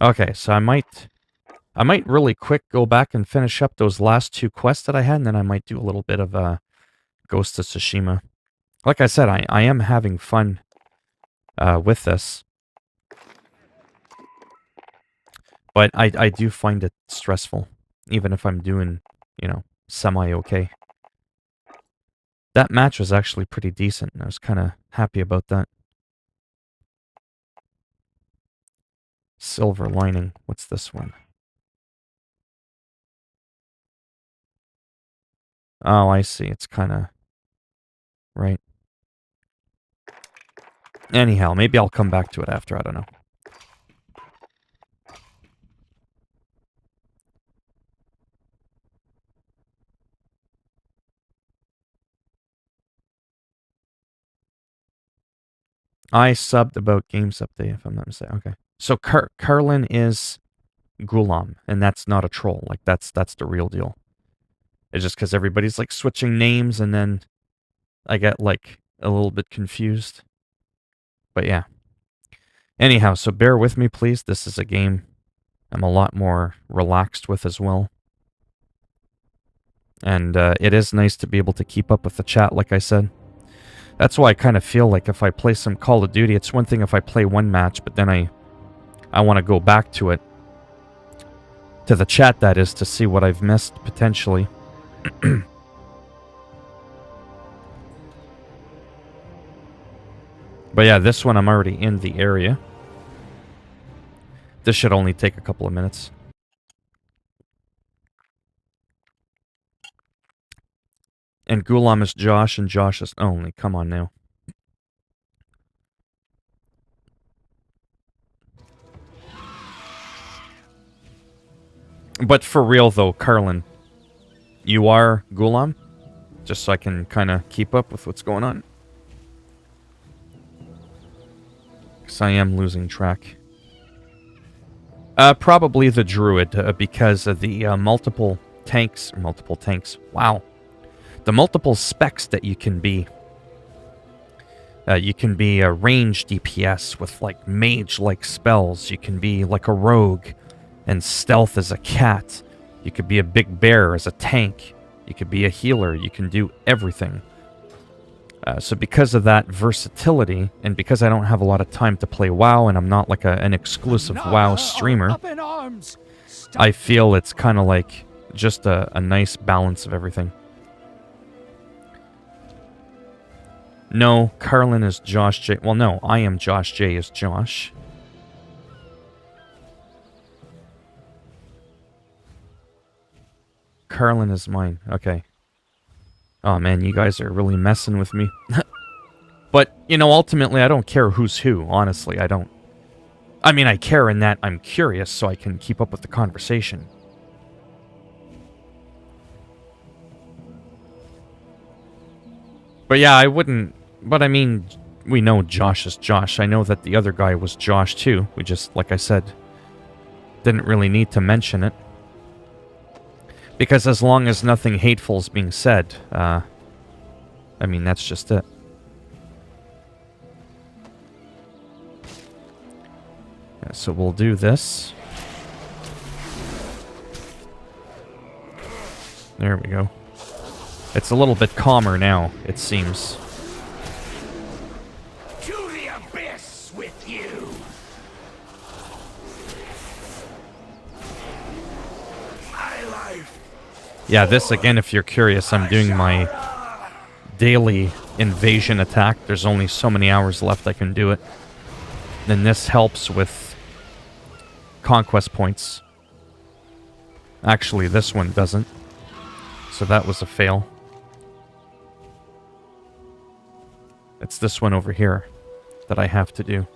Okay, so I might really quick go back and finish up those last 2 quests that I had, and then I might do a little bit of Ghost of Tsushima. Like I said, I am having fun with this. But I do find it stressful, even if I'm doing, you know, semi-okay. That match was actually pretty decent, and I was kind of happy about that. Silver lining. What's this one? Oh, I see. It's kind of... right. Anyhow, maybe I'll come back to it after. I don't know. I subbed about Games Update, if I'm not mistaken. Okay. So Carlin is Gulam, and that's not a troll. Like, that's the real deal. It's just because everybody's, like, switching names, and then I get, like, a little bit confused. But yeah. Anyhow, so bear with me, please. This is a game I'm a lot more relaxed with as well. And it is nice to be able to keep up with the chat, like I said. That's why I kind of feel like if I play some Call of Duty, it's one thing if I play one match, but then I want to go back to it. To the chat, that is, to see what I've missed, potentially. But yeah, this one I'm already in the area. This should only take a couple of minutes. And Gulam is Josh, and Josh is only. Come on now. But for real though, Carlin, you are Gulam? Just so I can kind of keep up with what's going on. Because I am losing track. Probably the Druid, because of the multiple tanks. Wow. The multiple specs that you can be. You can be a range DPS with like mage-like spells. You can be like a rogue and stealth as a cat. You could be a big bear as a tank. You could be a healer. You can do everything. So because of that versatility, and because I don't have a lot of time to play WoW, and I'm not like an exclusive WoW streamer, I feel it's kind of like Just a nice balance of everything. No, Carlin is Josh J. Well, no, I am Josh J is Josh. Carlin is mine. Okay. Oh man, you guys are really messing with me. But, you know, ultimately I don't care who's who, honestly, I don't. I mean, I care in that I'm curious so I can keep up with the conversation. But yeah, I wouldn't... But I mean, we know Josh is Josh. I know that the other guy was Josh too. We just, like I said, didn't really need to mention it. Because as long as nothing hateful is being said, I mean, that's just it. Yeah, so we'll do this. There we go. It's a little bit calmer now, it seems. To the abyss with you. My life. Yeah, this again, if you're curious, I'm doing my daily invasion attack. There's only so many hours left I can do it. Then this helps with conquest points. Actually, this one doesn't. So that was a fail. It's this one over here that I have to do.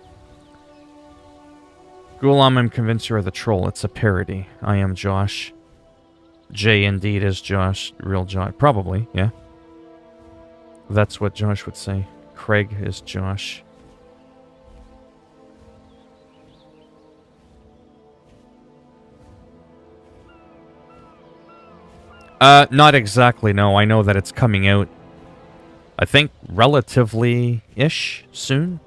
Ghulam, I'm convinced you are the troll. It's a parody. I am Josh. J indeed is Josh. Real Josh. Probably, yeah. That's what Josh would say. Craig is Josh. Not exactly, no. I know that it's coming out, I think, relatively-ish soon.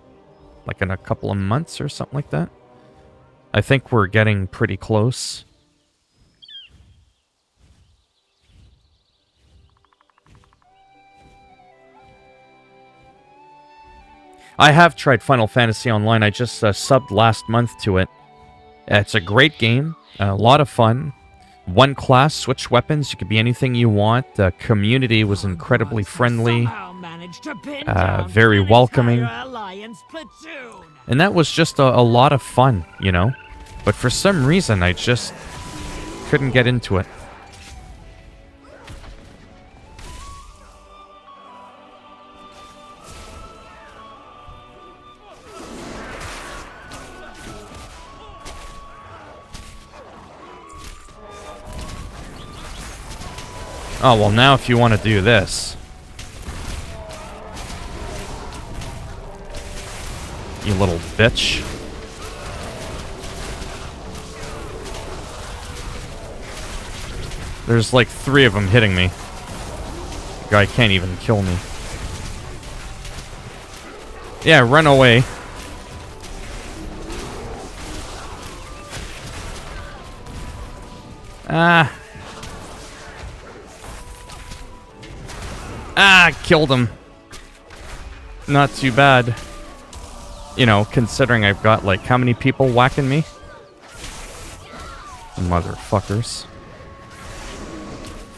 Like in a couple of months or something like that. I think we're getting pretty close. I have tried Final Fantasy Online. I just subbed last month to it. It's a great game. A lot of fun. One class, switch weapons. You could be anything you want. The community was incredibly friendly. Very welcoming. And that was just a lot of fun, you know? But for some reason, I just couldn't get into it. Oh, well, now if you want to do this. You little bitch. There's like 3 of them hitting me. The guy can't even kill me. Yeah, run away. Ah. Ah, killed him. Not too bad. You know, considering I've got, like, how many people whacking me? Motherfuckers.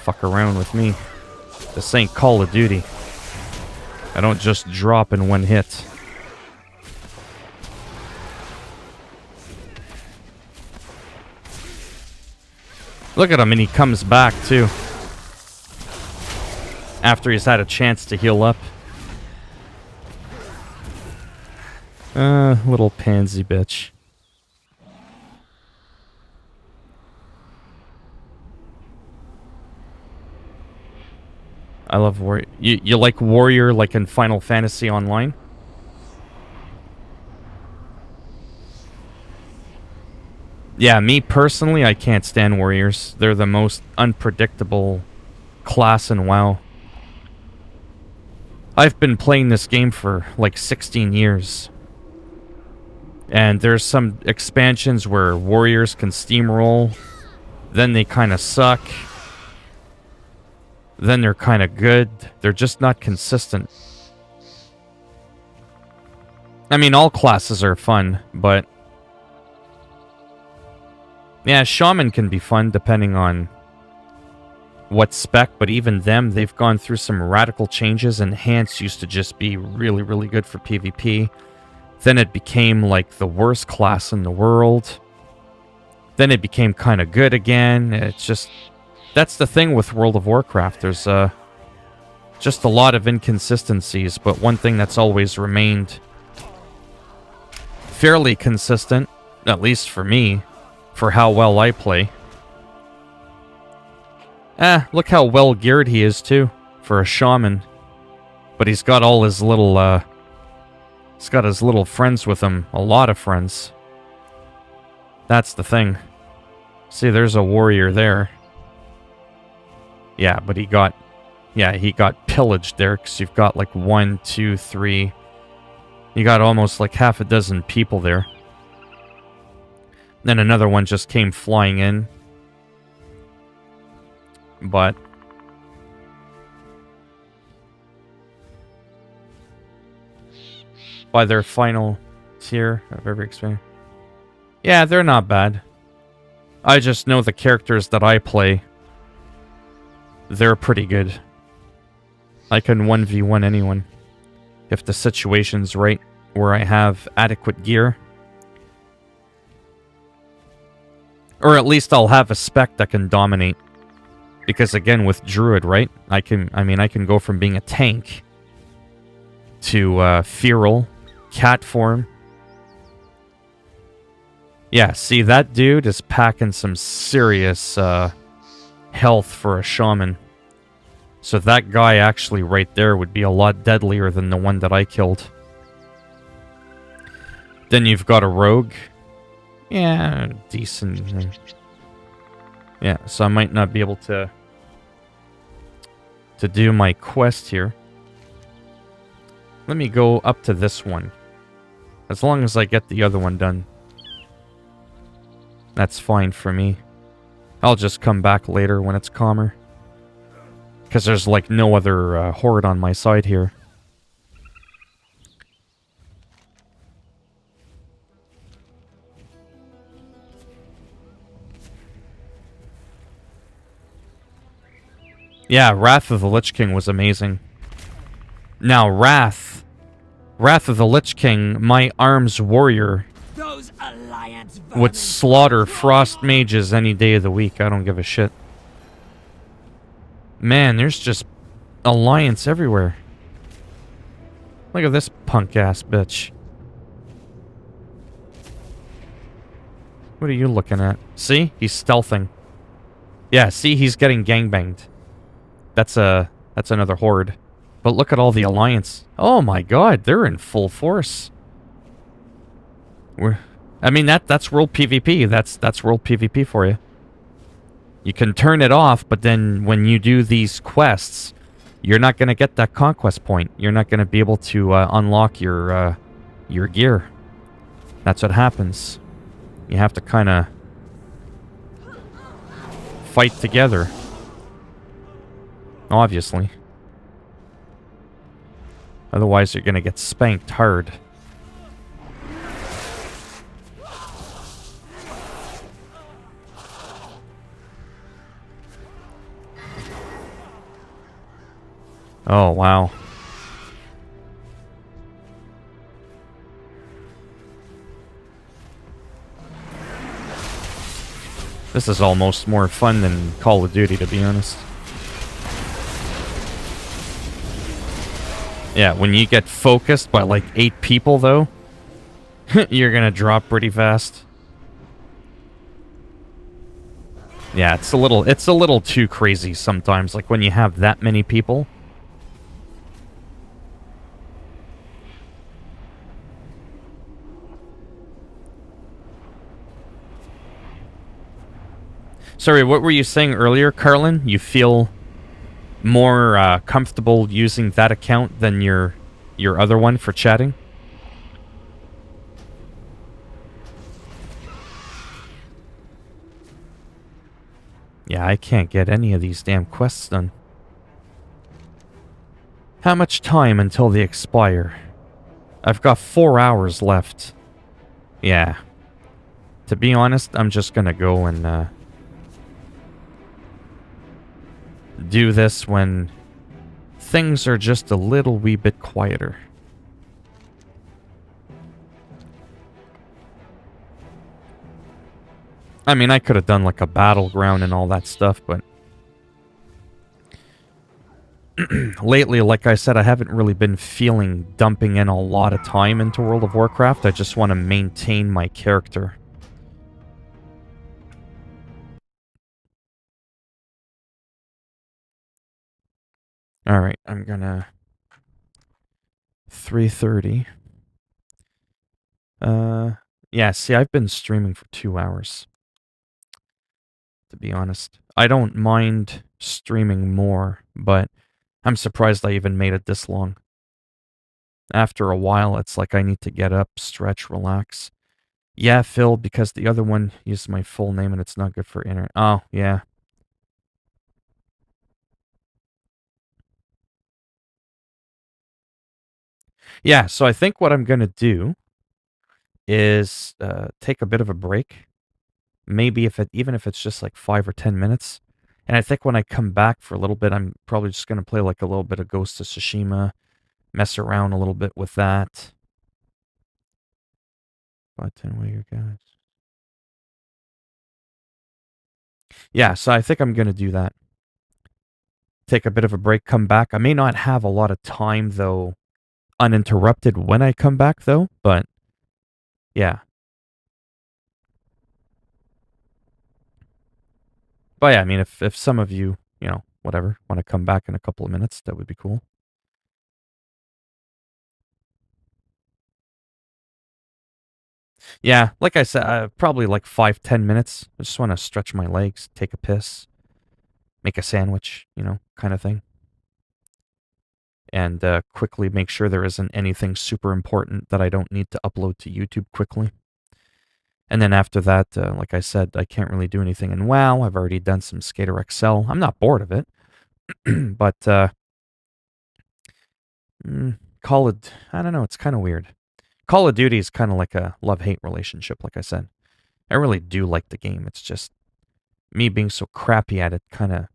Fuck around with me. This ain't Call of Duty. I don't just drop in one hit. Look at him, and he comes back, too. After he's had a chance to heal up. Little pansy bitch. I love Warrior. You like Warrior like in Final Fantasy Online? Yeah, me personally, I can't stand Warriors. They're the most unpredictable class in WoW. I've been playing this game for like 16 years. And there's some expansions where warriors can steamroll. Then they kind of suck. Then they're kind of good. They're just not consistent. I mean, all classes are fun, but... yeah, Shaman can be fun depending on what spec, but even them, they've gone through some radical changes. Enhanced used to just be really, really good for PvP. Then it became like the worst class in the world. Then it became kind of good again. It's just... That's the thing with World of Warcraft. There's just a lot of inconsistencies, but one thing that's always remained fairly consistent, at least for me, for how well I play. Look how well geared he is too, for a shaman. But he's got all his little, he's got his little friends with him, a lot of friends. That's the thing. See, there's a warrior there. Yeah, but he got pillaged there, because you've got like 1, 2, 3... You got almost like half a dozen people there. Then another one just came flying in. But... by their final tier I've ever experienced. Yeah, they're not bad. I just know the characters that I play. They're pretty good. I can 1v1 anyone. If the situation's right, where I have adequate gear. Or at least I'll have a spec that can dominate. Because again, with Druid, right? I can go from being a tank to feral, cat form. Yeah, see, that dude is packing some serious health for a shaman. So that guy actually right there would be a lot deadlier than the one that I killed. Then you've got a rogue. Yeah, decent. Yeah, so I might not be able to do my quest here. Let me go up to this one. As long as I get the other one done. That's fine for me. I'll just come back later when it's calmer. Because there's like no other horde on my side here. Yeah, Wrath of the Lich King was amazing. Now, Wrath of the Lich King, my arms warrior Those Alliance would slaughter frost mages any day of the week. I don't give a shit. Man, there's just Alliance everywhere. Look at this punk-ass bitch. What are you looking at? See? He's stealthing. Yeah, see? He's getting gangbanged. That's another horde. But look at all the Alliance. Oh my god, they're in full force. That's World PvP. That's World PvP for you. You can turn it off, but then when you do these quests, you're not going to get that conquest point. You're not going to be able to unlock your gear. That's what happens. You have to kind of fight together. Obviously. Otherwise, you're going to get spanked hard. Oh, wow. This is almost more fun than Call of Duty, to be honest. Yeah, when you get focused by like 8 people, though, you're gonna drop pretty fast. Yeah, it's a little too crazy sometimes, like when you have that many people. Sorry, what were you saying earlier, Carlin? You feel more comfortable using that account than your other one for chatting? Yeah, I can't get any of these damn quests done. How much time until they expire? I've got 4 hours left. Yeah. To be honest, I'm just gonna go and do this when things are just a little wee bit quieter. I mean, I could have done like a battleground and all that stuff, but lately, like I said, I haven't really been feeling dumping in a lot of time into World of Warcraft. I just want to maintain my character. Alright, I'm gonna... 3:30. Yeah, see, I've been streaming for 2 hours, to be honest. I don't mind streaming more, but I'm surprised I even made it this long. After a while, it's like I need to get up, stretch, relax. Yeah, Phil, because the other one used my full name and it's not good for internet. Oh, yeah. Yeah, so I think what I'm going to do is take a bit of a break. Maybe even if it's just like 5 or 10 minutes. And I think when I come back for a little bit, I'm probably just going to play like a little bit of Ghost of Tsushima, mess around a little bit with that. 5-10 way you guys. Yeah, so I think I'm going to do that. Take a bit of a break, come back. I may not have a lot of time, though, uninterrupted when I come back, though, but yeah. But yeah, I mean, if some of you, you know, whatever, want to come back in a couple of minutes, that would be cool. Yeah, like I said, probably like 5-10 minutes. I just want to stretch my legs, take a piss, make a sandwich, you know, kind of thing. And quickly make sure there isn't anything super important that I don't need to upload to YouTube quickly. And then after that, like I said, I can't really do anything in WoW. I've already done some Skater XL. I'm not bored of it. But Call of... I don't know, it's kind of weird. Call of Duty is kind of like a love-hate relationship, like I said. I really do like the game. It's just me being so crappy at it kind of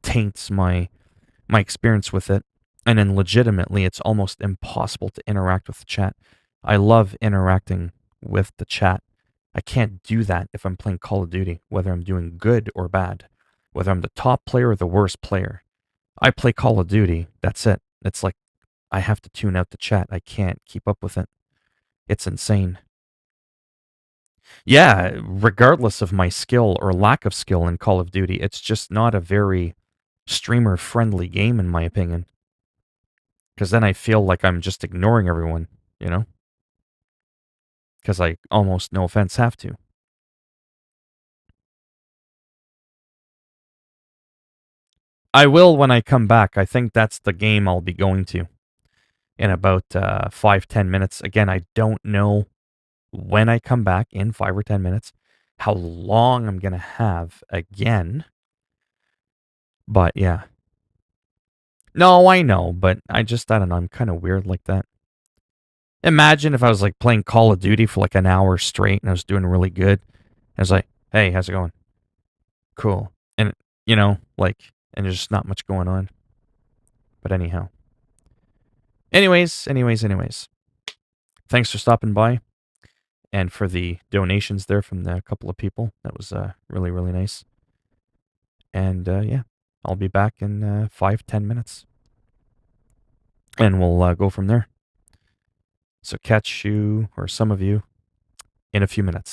taints my experience with it. And then legitimately, it's almost impossible to interact with the chat. I love interacting with the chat. I can't do that if I'm playing Call of Duty, whether I'm doing good or bad, whether I'm the top player or the worst player. I play Call of Duty, that's it. It's like I have to tune out the chat. I can't keep up with it. It's insane. Yeah, regardless of my skill or lack of skill in Call of Duty, it's just not a very streamer-friendly game, in my opinion. Because then I feel like I'm just ignoring everyone, you know? Because I almost, no offense, have to. I will when I come back. I think that's the game I'll be going to in about 5-10 minutes. Again, I don't know when I come back in 5 or 10 minutes how long I'm going to have again. But yeah. No, I know, but I don't know. I'm kind of weird like that. Imagine if I was like playing Call of Duty for like an hour straight and I was doing really good. I was like, hey, how's it going? Cool. And, you know, like, and there's just not much going on. But anyhow. Anyways. Thanks for stopping by and for the donations there from the couple of people. That was really, really nice. And yeah, I'll be back in 5-10 minutes. And we'll go from there. So catch you, or some of you, in a few minutes.